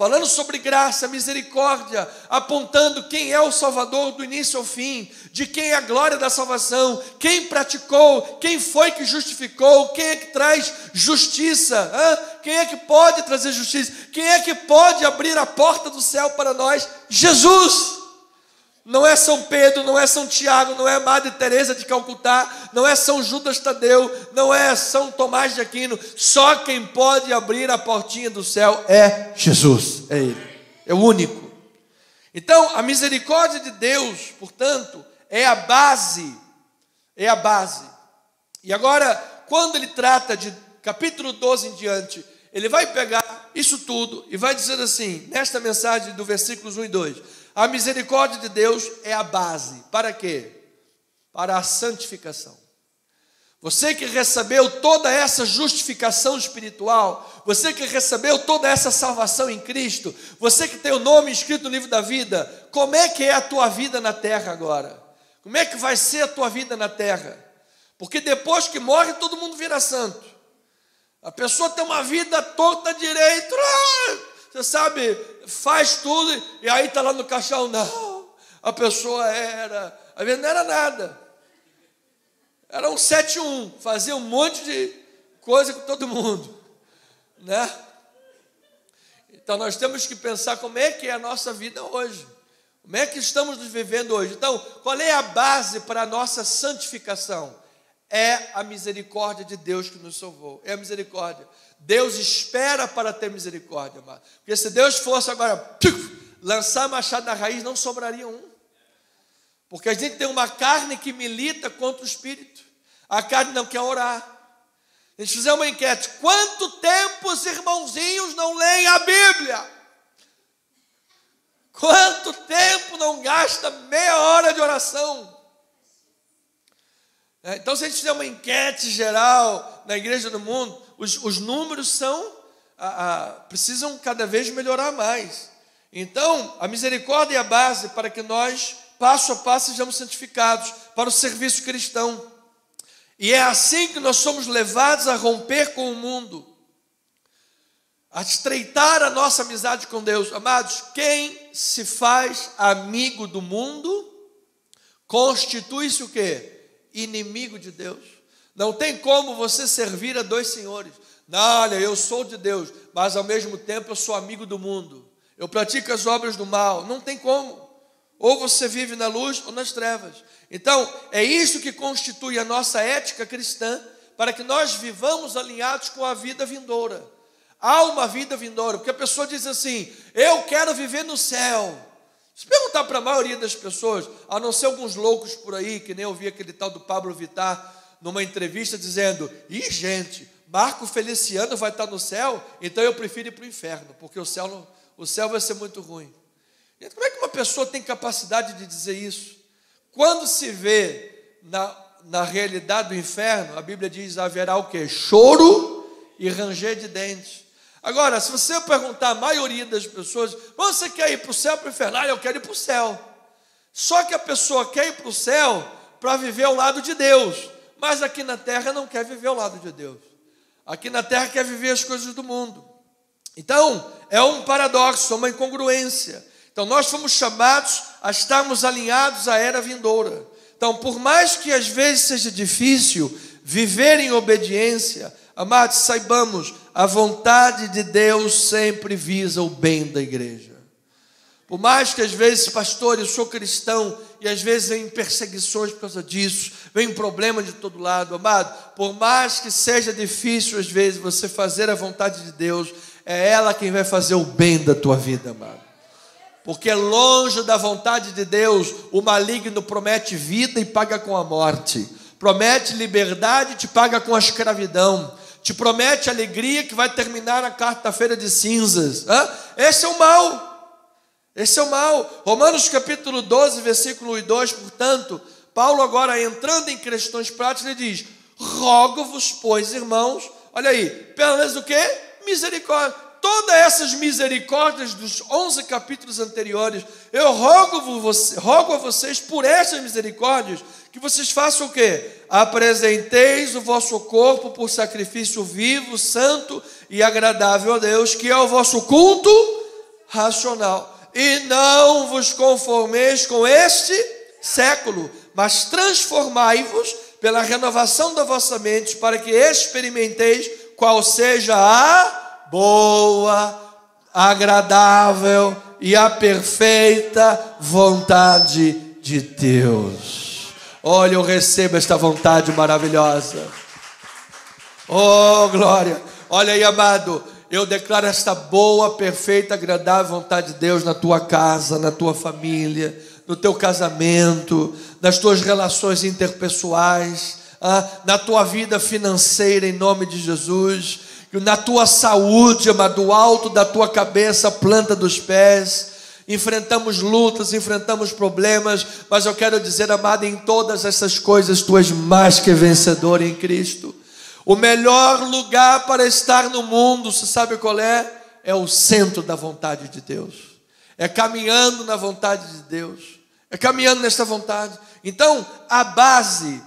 falando sobre graça, misericórdia, apontando quem é o Salvador do início ao fim, de quem é a glória da salvação, quem praticou, quem foi que justificou, quem é que traz justiça, quem é que pode trazer justiça, quem é que pode abrir a porta do céu para nós? Jesus! Não é São Pedro, não é São Tiago, não é Madre Teresa de Calcutá, não é São Judas Tadeu, não é São Tomás de Aquino. Só quem pode abrir a portinha do céu é Jesus, é Ele, é o único. Então, a misericórdia de Deus, portanto, é a base, E agora, quando ele trata de capítulo 12 em diante, ele vai pegar isso tudo e vai dizer assim, nesta mensagem do versículos 1 e 2, a misericórdia de Deus é a base. Para quê? Para a santificação. Você que recebeu toda essa justificação espiritual, você que recebeu toda essa salvação em Cristo, você que tem o nome escrito no livro da vida, como é que é a tua vida na terra agora? Como é que vai ser a tua vida na terra? Porque depois que morre, todo mundo vira santo. A pessoa tem uma vida torta direito, você sabe, faz tudo, e aí está lá no caixão, não, a pessoa às vezes não era nada, era um 7-1, fazia um monte de coisa com todo mundo, né? Então nós temos que pensar como é que é a nossa vida hoje, como é que estamos vivendo hoje. Então, qual é a base para a nossa santificação? É a misericórdia de Deus que nos salvou, é a misericórdia. Deus espera para ter misericórdia, amado. Porque se Deus fosse agora lançar machado na raiz, não sobraria um. Porque a gente tem uma carne que milita contra o espírito. A carne não quer orar. A gente fizer uma enquete, quanto tempo os irmãozinhos não leem a Bíblia? Quanto tempo não gasta meia hora de oração? Então, se a gente fizer uma enquete geral na igreja do mundo, os números precisam cada vez melhorar mais. Então, a misericórdia é a base para que nós, passo a passo, sejamos santificados para o serviço cristão. E é assim que nós somos levados a romper com o mundo, a estreitar a nossa amizade com Deus. Amados, quem se faz amigo do mundo, constitui-se o quê? Inimigo de Deus. Não tem como você servir a dois senhores. Não, olha, eu sou de Deus, mas ao mesmo tempo eu sou amigo do mundo. Eu pratico as obras do mal. Não tem como. Ou você vive na luz ou nas trevas. Então, é isso que constitui a nossa ética cristã, para que nós vivamos alinhados com a vida vindoura. Há uma vida vindoura, porque a pessoa diz assim, eu quero viver no céu. Se perguntar para a maioria das pessoas, a não ser alguns loucos por aí, que nem eu vi aquele tal do Pablo Vittar, numa entrevista dizendo, gente, Marco Feliciano vai estar no céu, então eu prefiro ir para o inferno, porque o céu vai ser muito ruim. Gente, como é que uma pessoa tem capacidade de dizer isso? Quando se vê na realidade do inferno, a Bíblia diz, haverá o quê? Choro e ranger de dentes. Agora, se você perguntar a maioria das pessoas, você quer ir para o céu ou para o inferno? Eu quero ir para o céu. Só que a pessoa quer ir para o céu para viver ao lado de Deus, mas aqui na terra não quer viver ao lado de Deus. Aqui na terra quer viver as coisas do mundo. Então, é um paradoxo, uma incongruência. Então, nós fomos chamados a estarmos alinhados à era vindoura. Então, por mais que às vezes seja difícil viver em obediência, amados, saibamos, a vontade de Deus sempre visa o bem da igreja. Por mais que às vezes, pastor, eu sou cristão, e às vezes vem perseguições por causa disso, vem problema de todo lado, amado, por mais que seja difícil às vezes você fazer a vontade de Deus, é ela quem vai fazer o bem da tua vida, amado. Porque longe da vontade de Deus, o maligno promete vida e paga com a morte, promete liberdade e te paga com a escravidão, te promete alegria que vai terminar na quarta-feira de cinzas. Esse é o mal. Esse é o mal. Romanos capítulo 12, versículo 1 e 2, portanto, Paulo agora entrando em questões práticas, ele diz, rogo-vos, pois, irmãos, olha aí, pelo menos o quê? Misericórdia. Todas essas misericórdias dos 11 capítulos anteriores, eu rogo a vocês por essas misericórdias, que vocês façam o quê? Apresenteis o vosso corpo por sacrifício vivo, santo e agradável a Deus, que é o vosso culto racional. E não vos conformeis com este século, mas transformai-vos pela renovação da vossa mente, para que experimenteis qual seja a boa, agradável e a perfeita vontade de Deus. Olha, eu recebo esta vontade maravilhosa. Oh, glória. Olha aí, amado, eu declaro esta boa, perfeita, agradável vontade de Deus na tua casa, na tua família, no teu casamento, nas tuas relações interpessoais, na tua vida financeira, em nome de Jesus, na tua saúde, amado, do alto da tua cabeça, a planta dos pés. Enfrentamos lutas, enfrentamos problemas, mas eu quero dizer, amado, em todas essas coisas tu és mais que vencedor em Cristo. O melhor lugar para estar no mundo, você sabe qual é? É o centro da vontade de Deus. É caminhando na vontade de Deus. É caminhando nesta vontade. Então, a base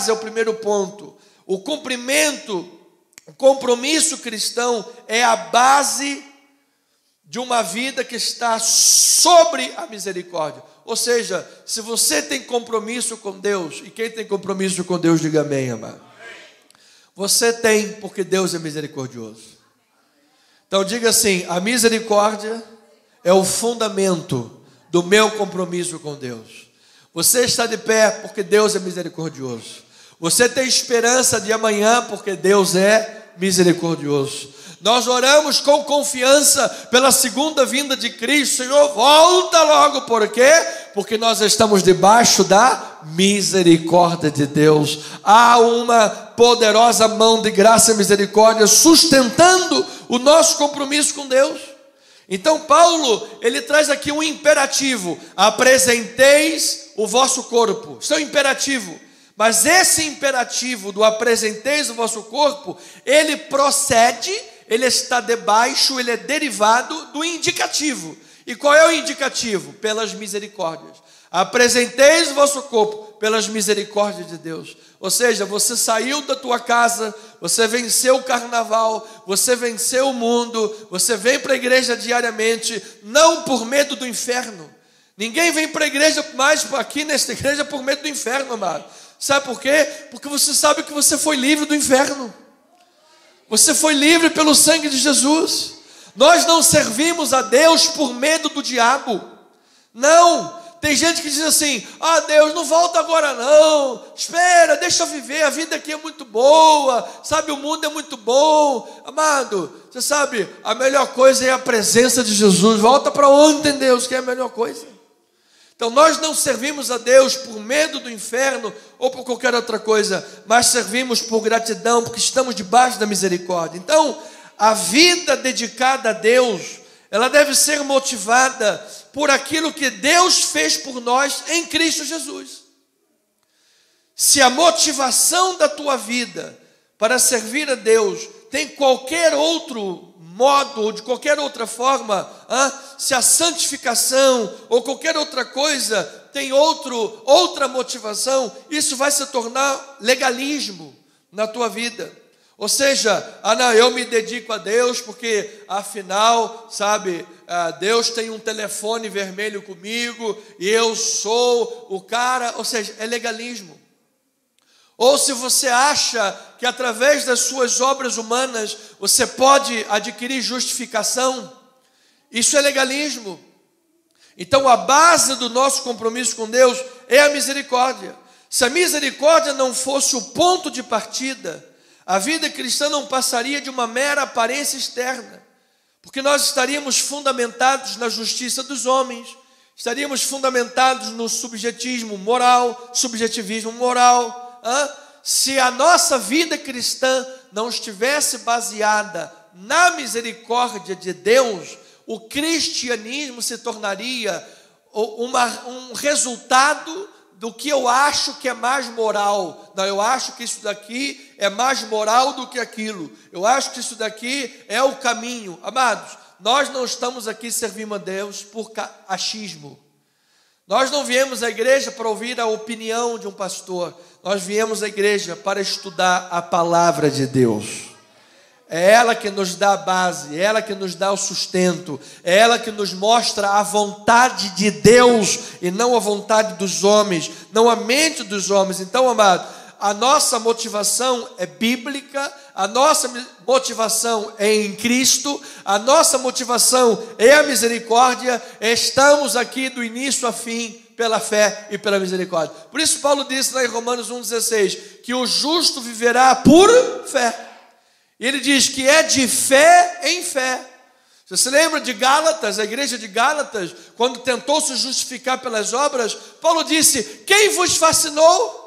é o primeiro ponto. O cumprimento, o compromisso cristão é a base de uma vida que está sobre a misericórdia. Ou seja, se você tem compromisso com Deus, e quem tem compromisso com Deus, diga amém, amado. Você tem, porque Deus é misericordioso. Então diga assim: a misericórdia é o fundamento do meu compromisso com Deus. Você está de pé porque Deus é misericordioso. Você tem esperança de amanhã porque Deus é misericordioso. Nós oramos com confiança pela segunda vinda de Cristo. Senhor, volta logo. Por quê? Porque nós estamos debaixo da misericórdia de Deus. Há uma poderosa mão de graça e misericórdia sustentando o nosso compromisso com Deus. Então Paulo, ele traz aqui um imperativo: apresenteis o vosso corpo. Isso é um imperativo. Mas esse imperativo do apresenteis o vosso corpo, ele procede, ele está debaixo, ele é derivado do indicativo. E qual é o indicativo? Pelas misericórdias. Apresenteis o vosso corpo pelas misericórdias de Deus. Ou seja, você saiu da tua casa, você venceu o carnaval, você venceu o mundo, você vem para a igreja diariamente, não por medo do inferno. Ninguém vem para a igreja mais aqui nesta igreja por medo do inferno, amado. Sabe por quê? Porque você sabe que você foi livre do inferno. Você foi livre pelo sangue de Jesus. Nós não servimos a Deus por medo do diabo. Não. Tem gente que diz assim: ah, Deus, não volta agora não. Espera, deixa eu viver, a vida aqui é muito boa. Sabe, o mundo é muito bom. Amado, você sabe, a melhor coisa é a presença de Jesus. Volta para onde tem Deus, que é a melhor coisa. Então nós não servimos a Deus por medo do inferno ou por qualquer outra coisa, mas servimos por gratidão, porque estamos debaixo da misericórdia. Então, a vida dedicada a Deus, ela deve ser motivada por aquilo que Deus fez por nós em Cristo Jesus. Se a motivação da tua vida para servir a Deus tem qualquer outro modo ou de qualquer outra forma, se a santificação ou qualquer outra coisa tem outra motivação, isso vai se tornar legalismo na tua vida. Ou seja, não, eu me dedico a Deus porque afinal, sabe, Deus tem um telefone vermelho comigo e eu sou o cara. Ou seja, é legalismo. Ou se você acha que através das suas obras humanas você pode adquirir justificação, isso é legalismo. Então a base do nosso compromisso com Deus é a misericórdia. Se a misericórdia não fosse o ponto de partida, a vida cristã não passaria de uma mera aparência externa, porque nós estaríamos fundamentados na justiça dos homens, estaríamos fundamentados no subjetivismo moral. Se a nossa vida cristã não estivesse baseada na misericórdia de Deus, o cristianismo se tornaria um resultado do que eu acho que é mais moral. Não, eu acho que isso daqui é mais moral do que aquilo. Eu acho que isso daqui é o caminho. Amados, nós não estamos aqui servindo a Deus por achismo. Nós não viemos à igreja para ouvir a opinião de um pastor. Nós viemos à igreja para estudar a palavra de Deus. É ela que nos dá a base, é ela que nos dá o sustento, é ela que nos mostra a vontade de Deus e não a vontade dos homens, não a mente dos homens. Então, amado, a nossa motivação é bíblica, a nossa motivação é em Cristo, a nossa motivação é a misericórdia. Estamos aqui do início a fim pela fé e pela misericórdia. Por isso Paulo disse lá em Romanos 1,16 que o justo viverá por fé. E ele diz que é de fé em fé. Você se lembra de Gálatas, a igreja de Gálatas, quando tentou se justificar pelas obras? Paulo disse: quem vos fascinou?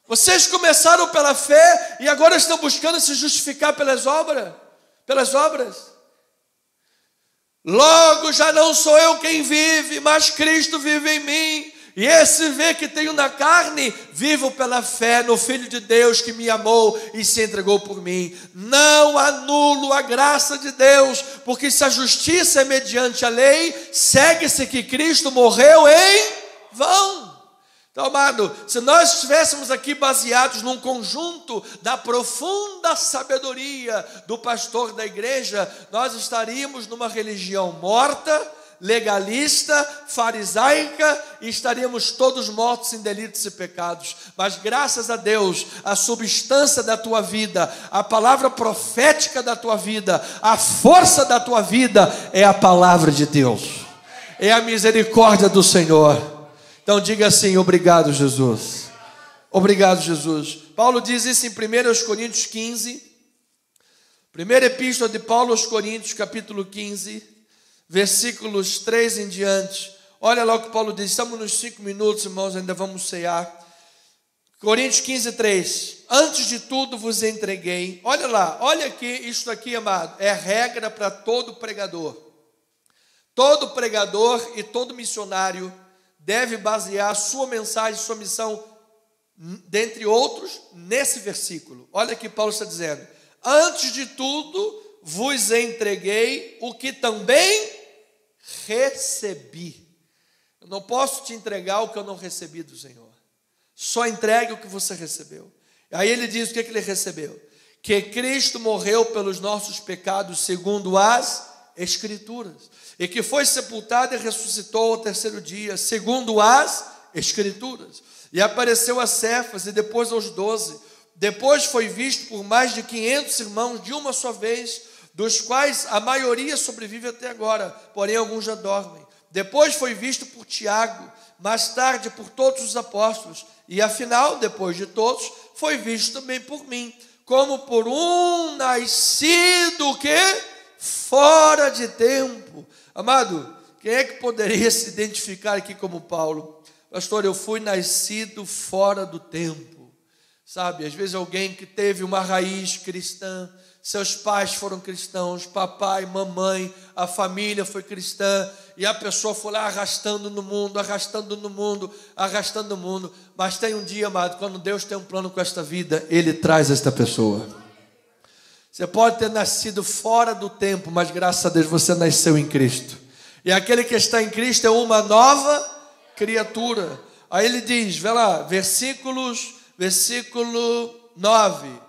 Vocês começaram pela fé e agora estão buscando se justificar pelas obras. Logo já não sou eu quem vive, mas Cristo vive em mim. E esse viver que tenho na carne, vivo pela fé no Filho de Deus que me amou e se entregou por mim. Não anulo a graça de Deus, porque se a justiça é mediante a lei, segue-se que Cristo morreu em vão. Então, amado, se nós estivéssemos aqui baseados num conjunto da profunda sabedoria do pastor da igreja, nós estaríamos numa religião morta, legalista, farisaica, e estaríamos todos mortos em delitos e pecados. Mas graças a Deus, a substância da tua vida, a palavra profética da tua vida, a força da tua vida é a palavra de Deus, é a misericórdia do Senhor. Então diga assim: obrigado, Jesus. Obrigado, Jesus. Paulo diz isso em 1 Coríntios 15, primeira epístola de Paulo aos Coríntios, capítulo 15, versículos 3 em diante. Olha lá o que Paulo diz. Estamos nos 5 minutos, irmãos, ainda vamos cear. Coríntios 15, 3. Antes de tudo vos entreguei. Olha lá, olha aqui, isto aqui, amado, é regra para todo pregador. Todo pregador e todo missionário deve basear sua mensagem, sua missão, dentre outros, nesse versículo. Olha que Paulo está dizendo: antes de tudo vos entreguei o que também recebi. Eu não posso te entregar o que eu não recebi do Senhor. Só entregue o que você recebeu. Aí ele diz o que ele recebeu: que Cristo morreu pelos nossos pecados segundo as Escrituras, e que foi sepultado e ressuscitou ao terceiro dia segundo as Escrituras, e apareceu a Cefas e depois aos 12. Depois foi visto por mais de 500 irmãos de uma só vez, dos quais a maioria sobrevive até agora, porém alguns já dormem. Depois foi visto por Tiago, mais tarde por todos os apóstolos, e afinal, depois de todos, foi visto também por mim, como por um nascido que fora de tempo. Amado, quem é que poderia se identificar aqui como Paulo? Pastor, eu fui nascido fora do tempo. Sabe, às vezes alguém que teve uma raiz cristã, seus pais foram cristãos, papai, mamãe, a família foi cristã, e a pessoa foi lá arrastando no mundo, mas tem um dia, amado, quando Deus tem um plano com esta vida, Ele traz esta pessoa. Você pode ter nascido fora do tempo, mas graças a Deus você nasceu em Cristo. E aquele que está em Cristo é uma nova criatura. Aí ele diz, vê lá, versículo 9.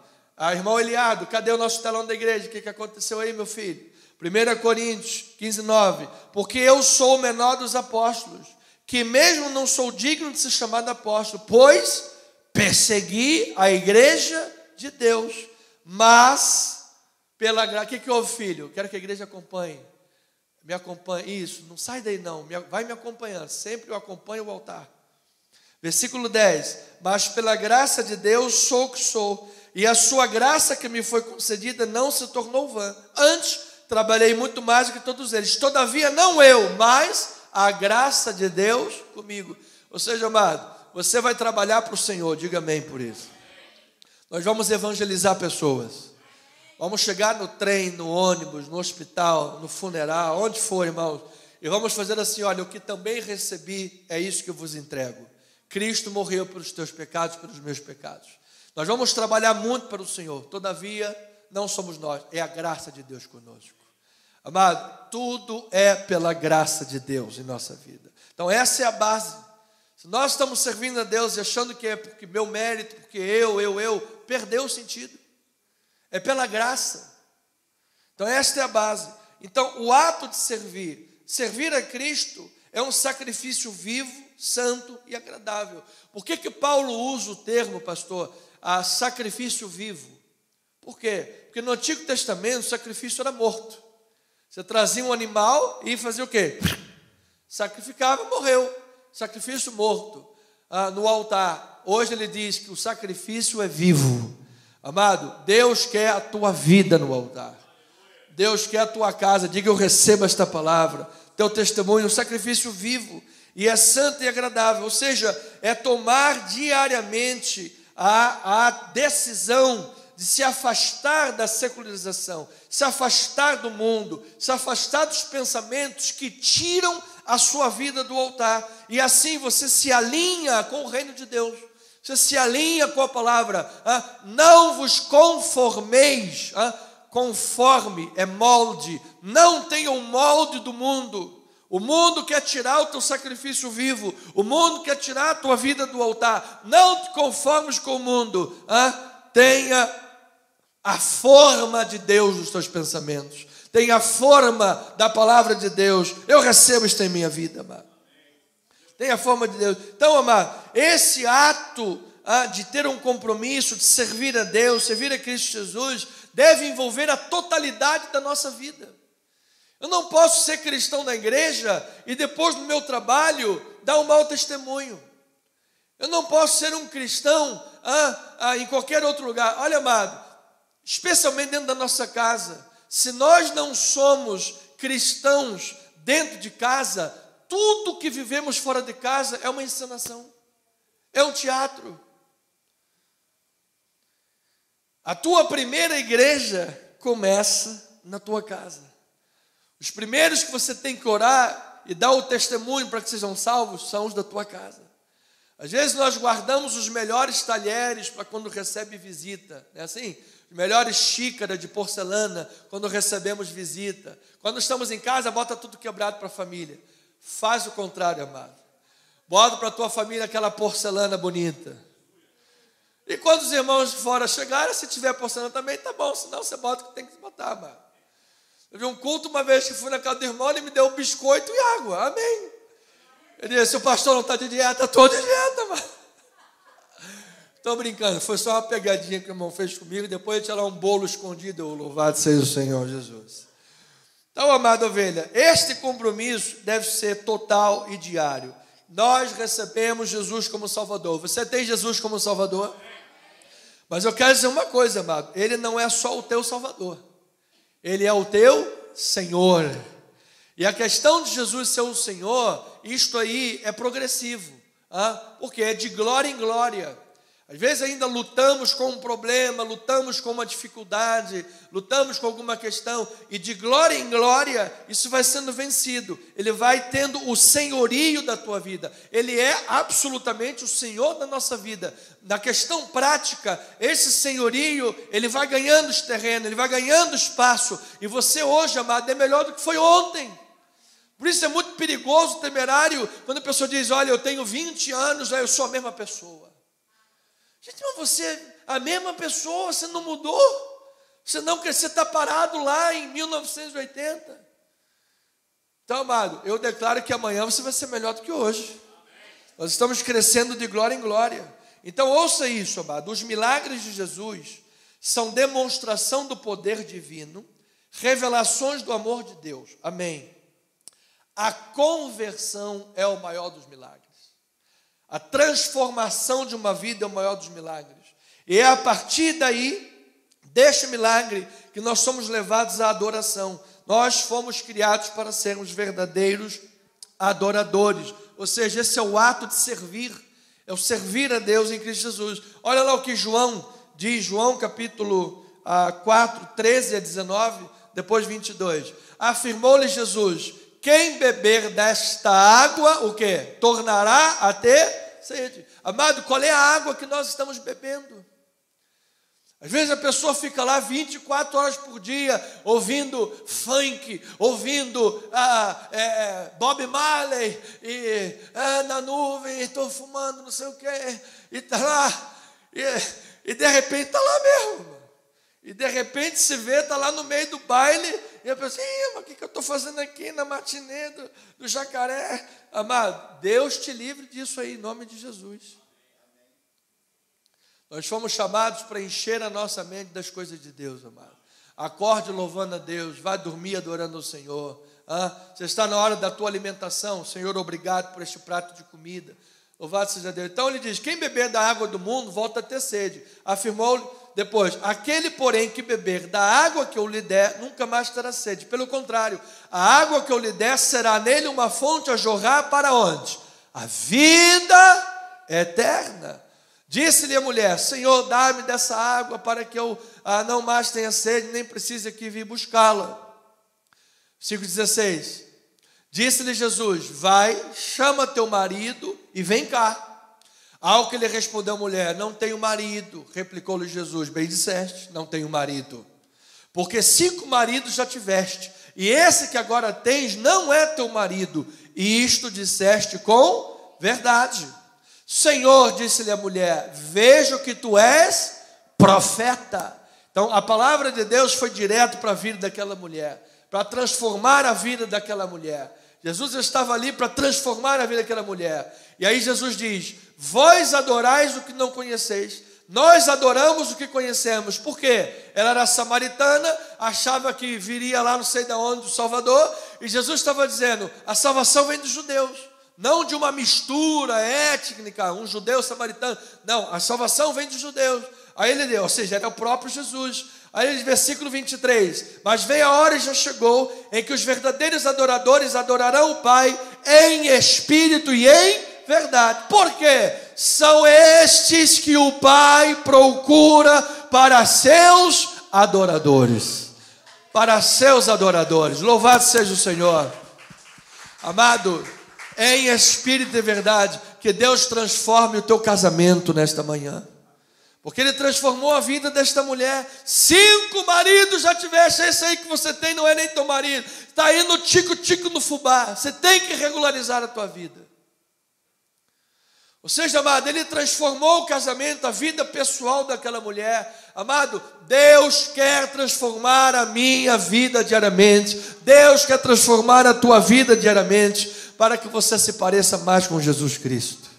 Irmão Eliado, cadê o nosso telão da igreja? O que aconteceu aí, meu filho? 1 Coríntios 15, 9. Porque eu sou o menor dos apóstolos, que mesmo não sou digno de ser chamado apóstolo, pois persegui a igreja de Deus. Mas, pela graça, o que houve, filho? Quero que a igreja acompanhe. Me acompanhe, isso, não sai daí não, vai me acompanhando, sempre eu acompanho o altar. Versículo 10, mas pela graça de Deus sou o que sou, e a sua graça que me foi concedida não se tornou vã. Antes, trabalhei muito mais do que todos eles, todavia não eu, mas a graça de Deus comigo. Ou seja, amado, você vai trabalhar para o Senhor, diga amém por isso. Nós vamos evangelizar pessoas. Vamos chegar no trem, no ônibus, no hospital, no funeral, onde for, irmãos. E vamos fazer assim, olha, o que também recebi é isso que eu vos entrego. Cristo morreu pelos teus pecados, pelos meus pecados. Nós vamos trabalhar muito para o Senhor. Todavia, não somos nós, é a graça de Deus conosco. Amado, tudo é pela graça de Deus em nossa vida. Então essa é a base. Se nós estamos servindo a Deus e achando que é porque meu mérito, porque eu, perdeu o sentido. É pela graça. Então esta é a base. Então o ato de servir a Cristo é um sacrifício vivo, santo e agradável. Por que Paulo usa o termo, pastor, sacrifício vivo? Por quê? Porque no Antigo Testamento o sacrifício era morto. Você trazia um animal e fazia o quê? Sacrificava, morreu. Sacrifício morto no altar. Hoje ele diz que o sacrifício é vivo. Amado, Deus quer a tua vida no altar. Deus quer a tua casa. Diga, eu recebo esta palavra. Teu testemunho é um sacrifício vivo. E é santo e agradável. Ou seja, é tomar diariamente a decisão de se afastar da secularização, se afastar do mundo, se afastar dos pensamentos que tiram a sua vida do altar. E assim você se alinha com o reino de Deus. Você se alinha com a palavra. Não vos conformeis. Conforme é molde. Não tenham molde do mundo. O mundo quer tirar o teu sacrifício vivo. O mundo quer tirar a tua vida do altar. Não te conformes com o mundo. Tenha a forma de Deus nos teus pensamentos. Tenha a forma da palavra de Deus. Eu recebo isto em minha vida, amado. Tenha a forma de Deus. Então, amado, esse ato de ter um compromisso, de servir a Deus, servir a Cristo Jesus, deve envolver a totalidade da nossa vida. Eu não posso ser cristão na igreja e depois no meu trabalho dar um mau testemunho. Eu não posso ser um cristão em qualquer outro lugar. Olha, amado, especialmente dentro da nossa casa, se nós não somos cristãos dentro de casa, tudo que vivemos fora de casa é uma encenação, é um teatro. A tua primeira igreja começa na tua casa. Os primeiros que você tem que orar e dar o testemunho para que sejam salvos são os da tua casa. Às vezes nós guardamos os melhores talheres para quando recebe visita, não é assim? As melhores xícaras de porcelana quando recebemos visita. Quando estamos em casa, bota tudo quebrado para a família. Faz o contrário, amado. Bota para a tua família aquela porcelana bonita. E quando os irmãos de fora chegarem, se tiver porcelana também, tá bom. Senão você bota o que tem que botar, amado. Eu vi um culto uma vez que fui na casa do irmão, ele me deu um biscoito e água. Amém. Ele disse, o pastor não está de dieta, estou de dieta, mano. Estou brincando, foi só uma pegadinha que o irmão fez comigo, depois ele tinha lá um bolo escondido, louvado seja o Senhor Jesus. Então, amada ovelha, este compromisso deve ser total e diário. Nós recebemos Jesus como Salvador. Você tem Jesus como Salvador? Mas eu quero dizer uma coisa, amado, ele não é só o teu Salvador. Ele é o teu Senhor. E a questão de Jesus ser o Senhor, isto aí é progressivo, porque é de glória em glória. Às vezes ainda lutamos com um problema, lutamos com uma dificuldade, lutamos com alguma questão, e de glória em glória, isso vai sendo vencido. Ele vai tendo o senhorio da tua vida. Ele é absolutamente o Senhor da nossa vida. Na questão prática, esse senhorio, ele vai ganhando terreno, ele vai ganhando espaço, e você hoje, amado, é melhor do que foi ontem. Por isso é muito perigoso, temerário, quando a pessoa diz, olha, eu tenho 20 anos, eu sou a mesma pessoa. Gente, mas você, a mesma pessoa, você não mudou? Você está parado lá em 1980. Então, amado, eu declaro que amanhã você vai ser melhor do que hoje. Nós estamos crescendo de glória em glória. Então, ouça isso, amado. Os milagres de Jesus são demonstração do poder divino, revelações do amor de Deus. Amém. A conversão é o maior dos milagres. A transformação de uma vida é o maior dos milagres. E é a partir daí, deste milagre, que nós somos levados à adoração. Nós fomos criados para sermos verdadeiros adoradores. Ou seja, esse é o ato de servir. É o servir a Deus em Cristo Jesus. Olha lá o que João diz, João capítulo 4, 13 a 19, depois 22. Afirmou-lhe Jesus, quem beber desta água, o quê? Tornará a ter sede. Amado, qual é a água que nós estamos bebendo? Às vezes a pessoa fica lá 24 horas por dia, ouvindo funk, ouvindo Bob Marley, e na nuvem, estou fumando não sei o quê, e está lá, e de repente está lá mesmo. E de repente se vê, está lá no meio do baile, e a pessoa, mas o que eu estou fazendo aqui na matinê do Jacaré? Amado, Deus te livre disso aí, em nome de Jesus. Nós fomos chamados para encher a nossa mente das coisas de Deus, amado. Acorde louvando a Deus, vá dormir adorando ao Senhor. Você está na hora da tua alimentação, Senhor, obrigado por este prato de comida. Louvado seja Deus. Então ele diz, quem beber da água do mundo volta a ter sede. Afirmou depois, aquele porém que beber da água que eu lhe der, nunca mais terá sede. Pelo contrário, a água que eu lhe der será nele uma fonte a jorrar para onde? A vida eterna. Disse-lhe a mulher, Senhor, dá-me dessa água para que eu não mais tenha sede, nem precise aqui vir buscá-la. Versículo 16. Disse-lhe Jesus, vai, chama teu marido e vem cá. Ao que lhe respondeu a mulher, não tenho marido. Replicou-lhe Jesus, bem disseste, não tenho marido. Porque 5 maridos já tiveste, e esse que agora tens não é teu marido. E isto disseste com verdade. Senhor, disse-lhe a mulher, vejo que tu és profeta. Então a palavra de Deus foi direto para a vida daquela mulher, para transformar a vida daquela mulher. Jesus estava ali para transformar a vida daquela mulher. E aí Jesus diz, vós adorais o que não conheceis, nós adoramos o que conhecemos. Por quê? Ela era samaritana, achava que viria lá não sei de onde, do Salvador, e Jesus estava dizendo, a salvação vem dos judeus, não de uma mistura étnica, um judeu samaritano, não, a salvação vem dos judeus. Aí ele deu, ou seja, era o próprio Jesus. Aí ele diz, versículo 23, mas vem a hora e já chegou, em que os verdadeiros adoradores adorarão o Pai em espírito e em verdade. Por quê? São estes que o Pai procura para seus adoradores. Para seus adoradores. Louvado seja o Senhor. Amado, em espírito e verdade, que Deus transforme o teu casamento nesta manhã. Porque Ele transformou a vida desta mulher. 5 maridos já tiveste. Esse aí que você tem não é nem teu marido. Está aí no tico-tico no fubá. Você tem que regularizar a tua vida. Ou seja, amado, Ele transformou o casamento, a vida pessoal daquela mulher. Amado, Deus quer transformar a minha vida diariamente. Deus quer transformar a tua vida diariamente, para que você se pareça mais com Jesus Cristo.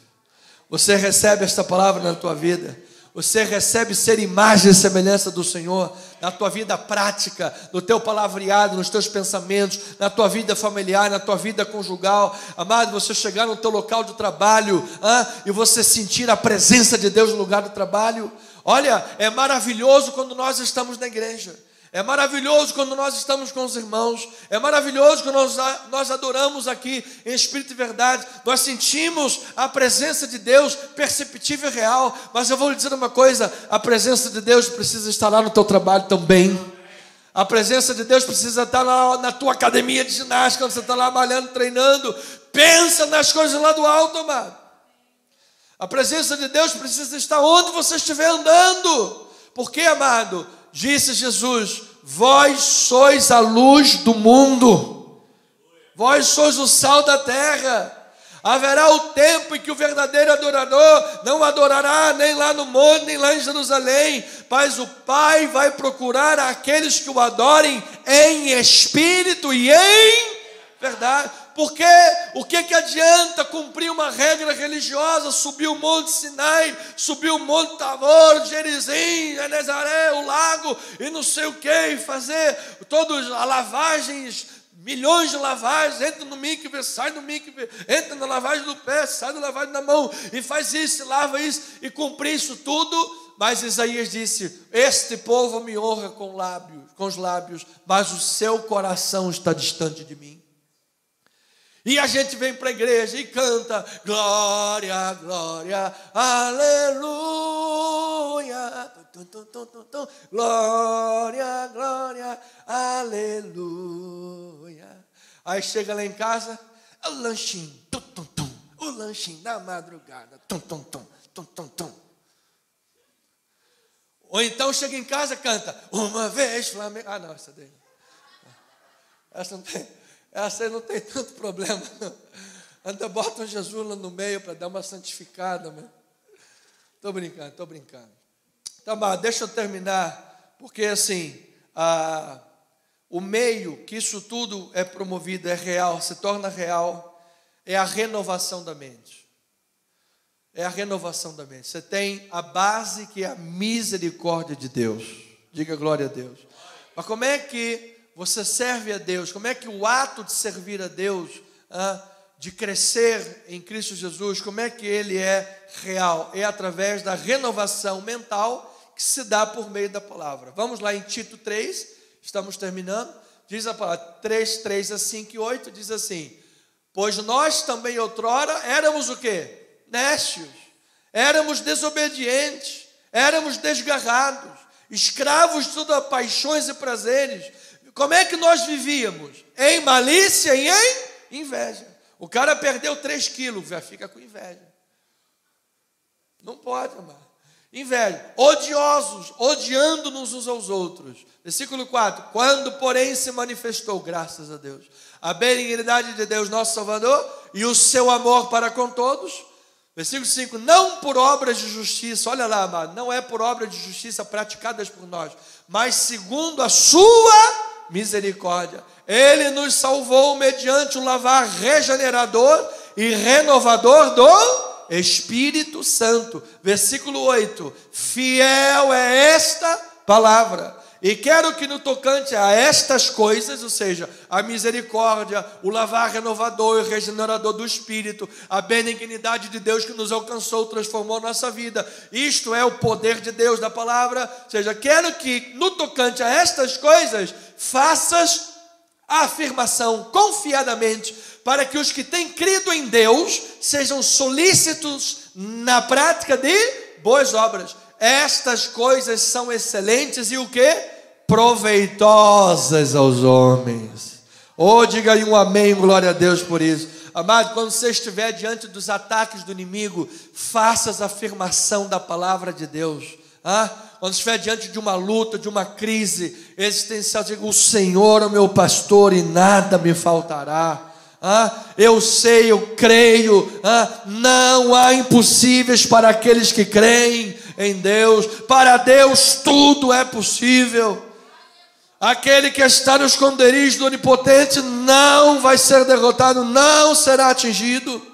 Você recebe esta palavra na tua vida. Você recebe ser imagem e semelhança do Senhor na tua vida prática, no teu palavreado, nos teus pensamentos, na tua vida familiar, na tua vida conjugal. Amado, você chegar no teu local de trabalho e você sentir a presença de Deus no lugar do trabalho. Olha, é maravilhoso quando nós estamos na igreja. É maravilhoso quando nós estamos com os irmãos. É maravilhoso quando nós adoramos aqui em espírito e verdade. Nós sentimos a presença de Deus perceptível e real. Mas eu vou lhe dizer uma coisa, a presença de Deus precisa estar lá no teu trabalho também. A presença de Deus precisa estar lá na tua academia de ginástica, quando você está lá malhando, treinando. Pensa nas coisas lá do alto, amado. A presença de Deus precisa estar onde você estiver andando. Por quê, amado? Disse Jesus, vós sois a luz do mundo, vós sois o sal da terra. Haverá o tempo em que o verdadeiro adorador não adorará nem lá no monte, nem lá em Jerusalém, mas o Pai vai procurar aqueles que o adorem em espírito e em verdade. Porque o que adianta cumprir uma regra religiosa, subir o Monte Sinai, subir o Monte Tabor, Gerizim, Genezaré, o lago e não sei o que, e fazer todas as lavagens, milhões de lavagens, entra no mikve, sai do mikve, entra na lavagem do pé, sai da lavagem da mão, e faz isso, lava isso, e cumprir isso tudo. Mas Isaías disse, este povo me honra com os lábios, mas o seu coração está distante de mim. E a gente vem para a igreja e canta, glória, glória, aleluia, glória, glória, aleluia. Aí chega lá em casa, o lanchinho, o lanchinho da madrugada, Ou então chega em casa e canta, uma vez Flamengo. Ah, não, essa daí. Essa não tem. Essa aí não tem tanto problema, não. Anda, bota um Jesus lá no meio para dar uma santificada, mano. Estou brincando. Tá bom, deixa eu terminar Porque assim, o meio que isso tudo é promovido, é real, se torna real, é a renovação da mente. É a renovação da mente. Você tem a base que é a misericórdia de Deus. Diga glória a Deus. Mas como é que você serve a Deus? Como é que o ato de servir a Deus, de crescer em Cristo Jesus, como é que ele é real? É através da renovação mental que se dá por meio da palavra. Vamos lá em Tito 3, estamos terminando. Diz a palavra 3, 3 a 5 e 8, diz assim: pois nós também outrora éramos o quê? Nécios, éramos desobedientes, éramos desgarrados, escravos de todas as paixões e prazeres. Como é que nós vivíamos? Em malícia e em inveja. O cara perdeu 3 quilos, já fica com inveja. Não pode, amar. Inveja, odiosos, odiando-nos uns aos outros. Versículo 4, quando porém se manifestou, graças a Deus, a benignidade de Deus nosso Salvador e o seu amor para com todos. Versículo 5, não por obras de justiça, olha lá, amado, não é por obras de justiça praticadas por nós, mas segundo a sua misericórdia. Ele nos salvou mediante o lavar regenerador e renovador do Espírito Santo. Versículo 8, fiel é esta palavra. E quero que no tocante a estas coisas, ou seja, a misericórdia, o lavar renovador e regenerador do Espírito, a benignidade de Deus que nos alcançou, transformou nossa vida, isto é o poder de Deus da palavra, ou seja, quero que no tocante a estas coisas, faças a afirmação confiadamente, para que os que têm crido em Deus, sejam solícitos na prática de boas obras. Estas coisas são excelentes e o quê? Proveitosas aos homens. Oh, diga aí um amém, glória a Deus por isso. Amado, quando você estiver diante dos ataques do inimigo, faça a afirmação da palavra de Deus. Quando estiver diante de uma luta, de uma crise existencial, diga: o Senhor é o meu pastor e nada me faltará. Eu sei, eu creio, não há impossíveis para aqueles que creem em Deus. Para Deus tudo é possível. Aquele que está no esconderijo do Onipotente não vai ser derrotado, não será atingido.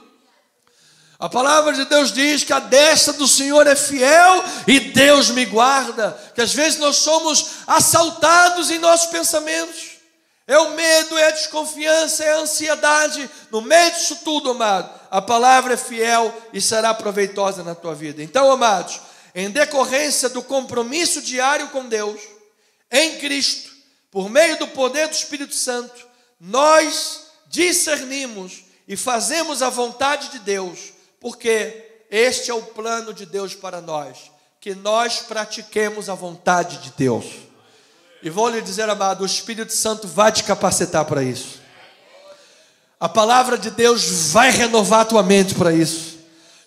A palavra de Deus diz que a destra do Senhor é fiel e Deus me guarda. Que às vezes nós somos assaltados em nossos pensamentos. É o medo, é a desconfiança, é a ansiedade. No meio disso tudo, amado, a palavra é fiel e será proveitosa na tua vida. Então, amados, em decorrência do compromisso diário com Deus, em Cristo, por meio do poder do Espírito Santo, nós discernimos e fazemos a vontade de Deus, porque este é o plano de Deus para nós, que nós pratiquemos a vontade de Deus. E vou lhe dizer, amado, o Espírito Santo vai te capacitar para isso. A palavra de Deus vai renovar a tua mente para isso.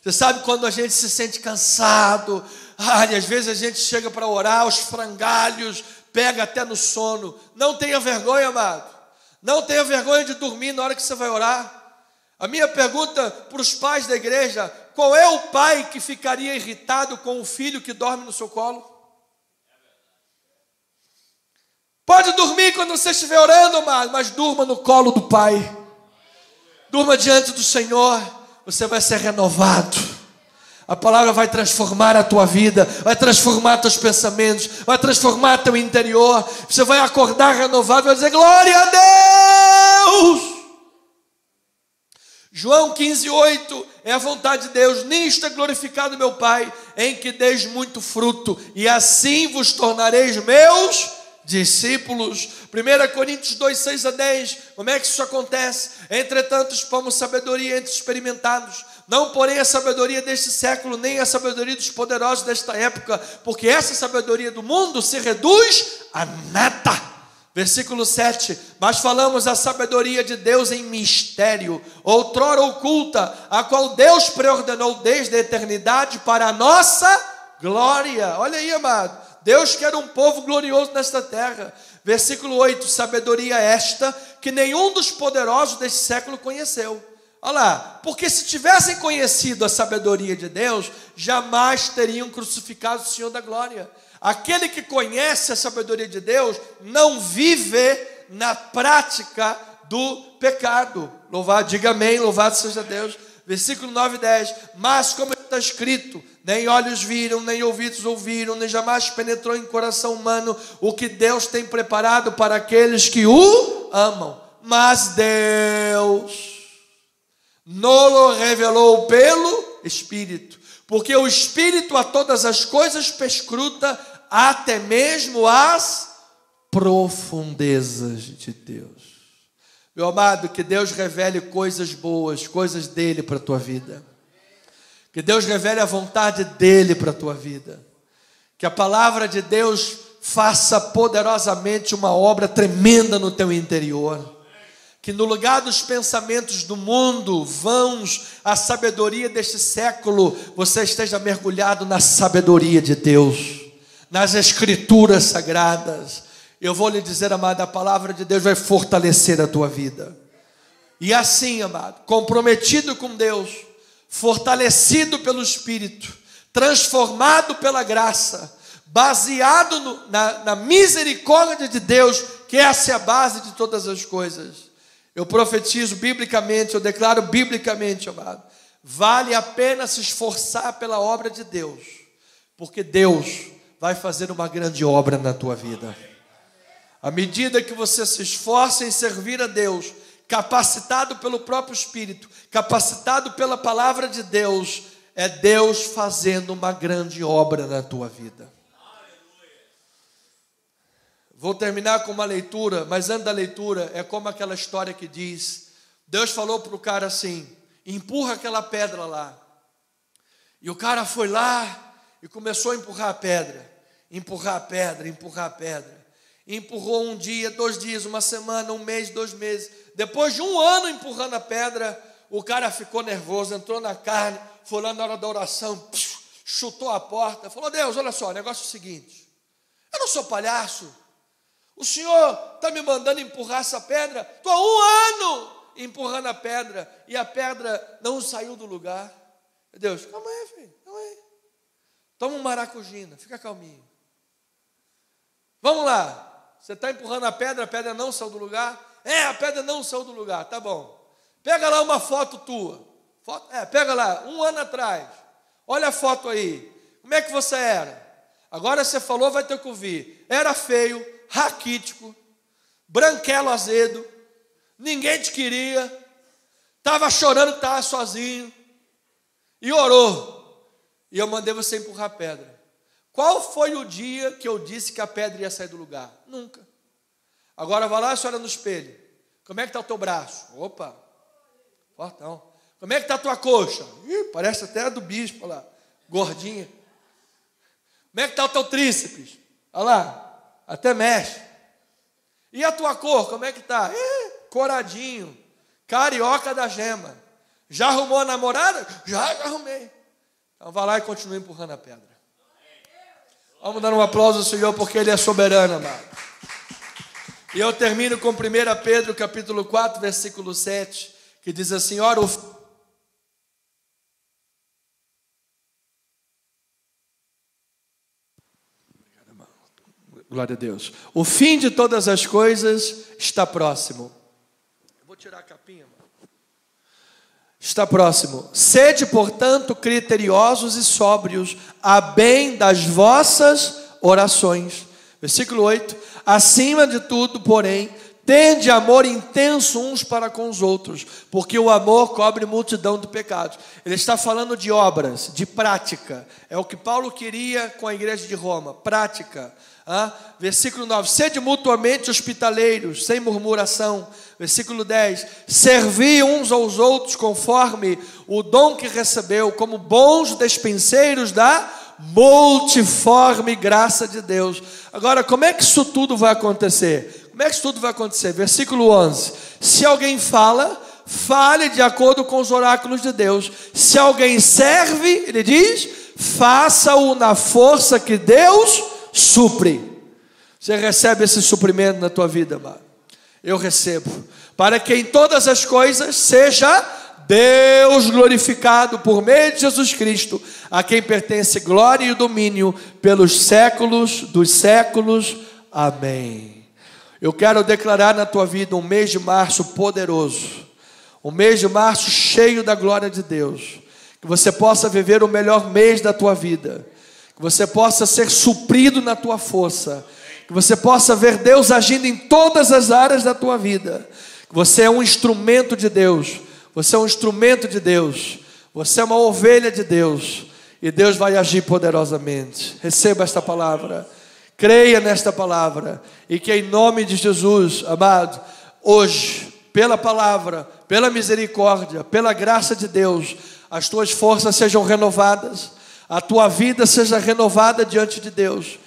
Você sabe quando a gente se sente cansado, às vezes a gente chega para orar, aos frangalhos, pega até no sono. Não tenha vergonha, amado. Não tenha vergonha de dormir na hora que você vai orar. A minha pergunta para os pais da igreja: qual é o pai que ficaria irritado com o filho que dorme no seu colo? Pode dormir quando você estiver orando, amado, mas durma no colo do Pai. Durma diante do Senhor, você vai ser renovado. A palavra vai transformar a tua vida, vai transformar teus pensamentos, vai transformar teu interior. Você vai acordar renovado, vai dizer: glória a Deus! João 15:8 é a vontade de Deus: nisto é glorificado meu Pai, em que deis muito fruto, e assim vos tornareis meus discípulos. 1 Coríntios 2, 6 a 10. Como é que isso acontece? Entretanto, expomos sabedoria entre experimentados, não porém a sabedoria deste século, nem a sabedoria dos poderosos desta época, porque essa sabedoria do mundo se reduz a nada. Versículo 7, mas falamos a sabedoria de Deus em mistério, outrora oculta, a qual Deus preordenou desde a eternidade para a nossa glória. Olha aí, amado, Deus quer um povo glorioso nesta terra. Versículo 8, sabedoria esta que nenhum dos poderosos deste século conheceu. Olha lá, porque se tivessem conhecido a sabedoria de Deus, jamais teriam crucificado o Senhor da glória. aquele que conhece a sabedoria de Deus não vive na prática do pecado. Diga amém, louvado seja Deus. Versículo 9 e 10. Mas como está escrito, nem olhos viram, nem ouvidos ouviram, nem jamais penetrou em coração humano o que Deus tem preparado para aqueles que o amam. Mas Deus nos revelou pelo Espírito, porque o Espírito a todas as coisas perscruta, até mesmo as profundezas de Deus. Meu amado, que Deus revele coisas boas, coisas dele para a tua vida. Que Deus revele a vontade dele para a tua vida. Que a palavra de Deus faça poderosamente uma obra tremenda no teu interior. Que no lugar dos pensamentos do mundo, vãos, a sabedoria deste século, você esteja mergulhado na sabedoria de Deus, nas escrituras sagradas. Eu vou lhe dizer, amado, a palavra de Deus vai fortalecer a tua vida. E assim, amado, comprometido com Deus, fortalecido pelo Espírito, transformado pela graça, baseado na misericórdia de Deus, que essa é a base de todas as coisas. Eu profetizo biblicamente, eu declaro biblicamente, amado, vale a pena se esforçar pela obra de Deus, porque Deus vai fazer uma grande obra na tua vida. À medida que você se esforça em servir a Deus, capacitado pelo próprio Espírito, capacitado pela palavra de Deus, é Deus fazendo uma grande obra na tua vida. Vou terminar com uma leitura, mas antes da leitura, é como aquela história que diz, Deus falou para o cara assim, empurra aquela pedra lá. E o cara foi lá e começou a empurrar a pedra, empurrar a pedra, empurrar a pedra. Empurrou um dia, 2 dias, uma semana, 1 mês, 2 meses. Depois de 1 ano empurrando a pedra, o cara ficou nervoso, entrou na carne, foi lá na hora da oração, chutou a porta, falou, Deus, olha só, o negócio é o seguinte, eu não sou palhaço, o Senhor está me mandando empurrar essa pedra, estou há 1 ano empurrando a pedra, e a pedra não saiu do lugar. Deus, calma aí, filho, calma aí. Toma um maracujina, fica calminho. Vamos lá. Você está empurrando a pedra não saiu do lugar? A pedra não saiu do lugar, tá bom. Pega lá uma foto tua. Pega lá, 1 ano atrás. Olha a foto aí. Como é que você era? Agora você falou, vai ter que ouvir. Era feio, raquítico, branquelo azedo, ninguém te queria, estava chorando que estava sozinho, e orou. E eu mandei você empurrar a pedra. Qual foi o dia que eu disse que a pedra ia sair do lugar? Nunca. Agora vai lá e olha no espelho. Como é que está o teu braço? Opa, fortão. Como é que está a tua coxa? Parece até a do bispo, olha lá, gordinha. Como é que está o teu tríceps? Olha lá, até mexe. E a tua cor, como é que está? Coradinho, carioca da gema. Já arrumou a namorada? Já arrumei. Então vai lá e continua empurrando a pedra. Vamos dar um aplauso ao Senhor, porque Ele é soberano, amado. E eu termino com 1 Pedro, capítulo 4, versículo 7, que diz assim, ora, glória a Deus. O fim de todas as coisas está próximo. Eu vou tirar a capinha, mano. Está próximo. Sede, portanto, criteriosos e sóbrios, a bem das vossas orações. Versículo 8. Acima de tudo, porém, tende amor intenso uns para com os outros, porque o amor cobre multidão de pecados. Ele está falando de obras, de prática. É o que Paulo queria com a igreja de Roma, prática. Versículo 9, sede mutuamente hospitaleiros, sem murmuração. Versículo 10, servi uns aos outros conforme o dom que recebeu, como bons despenseiros da multiforme graça de Deus. Agora, como é que isso tudo vai acontecer? Como é que isso tudo vai acontecer? Versículo 11, se alguém fala, fale de acordo com os oráculos de Deus. Se alguém serve, ele diz, faça-o na força que Deus supre. Você recebe esse suprimento na tua vida, amado? Eu recebo. Para que em todas as coisas seja Deus glorificado por meio de Jesus Cristo, a quem pertence glória e domínio pelos séculos dos séculos. Amém. Eu quero declarar na tua vida um mês de março poderoso, um mês de março cheio da glória de Deus, que você possa viver o melhor mês da tua vida, que você possa ser suprido na tua força, que você possa ver Deus agindo em todas as áreas da tua vida, que você é um instrumento de Deus, você é um instrumento de Deus, você é uma ovelha de Deus, e Deus vai agir poderosamente. Receba esta palavra, creia nesta palavra, e que em nome de Jesus, amado, hoje, pela palavra, pela misericórdia, pela graça de Deus, as tuas forças sejam renovadas, a tua vida seja renovada diante de Deus,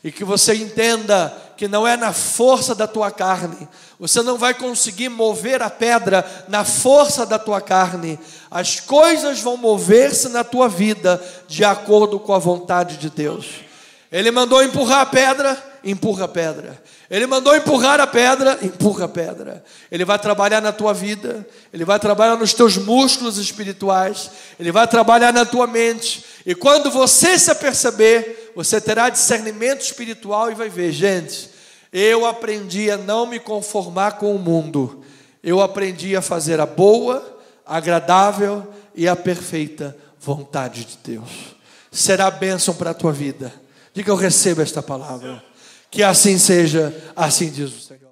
e que você entenda que não é na força da tua carne, você não vai conseguir mover a pedra na força da tua carne, as coisas vão mover-se na tua vida de acordo com a vontade de Deus. Ele mandou empurrar a pedra, empurra a pedra. Ele mandou empurrar a pedra, empurra a pedra. Ele vai trabalhar na tua vida, Ele vai trabalhar nos teus músculos espirituais, Ele vai trabalhar na tua mente, e quando você se aperceber, você terá discernimento espiritual e vai ver, gente, eu aprendi a não me conformar com o mundo, eu aprendi a fazer a boa, agradável e a perfeita vontade de Deus. Será bênção para a tua vida. Diga: eu recebo esta palavra. Que assim seja, assim diz o Senhor.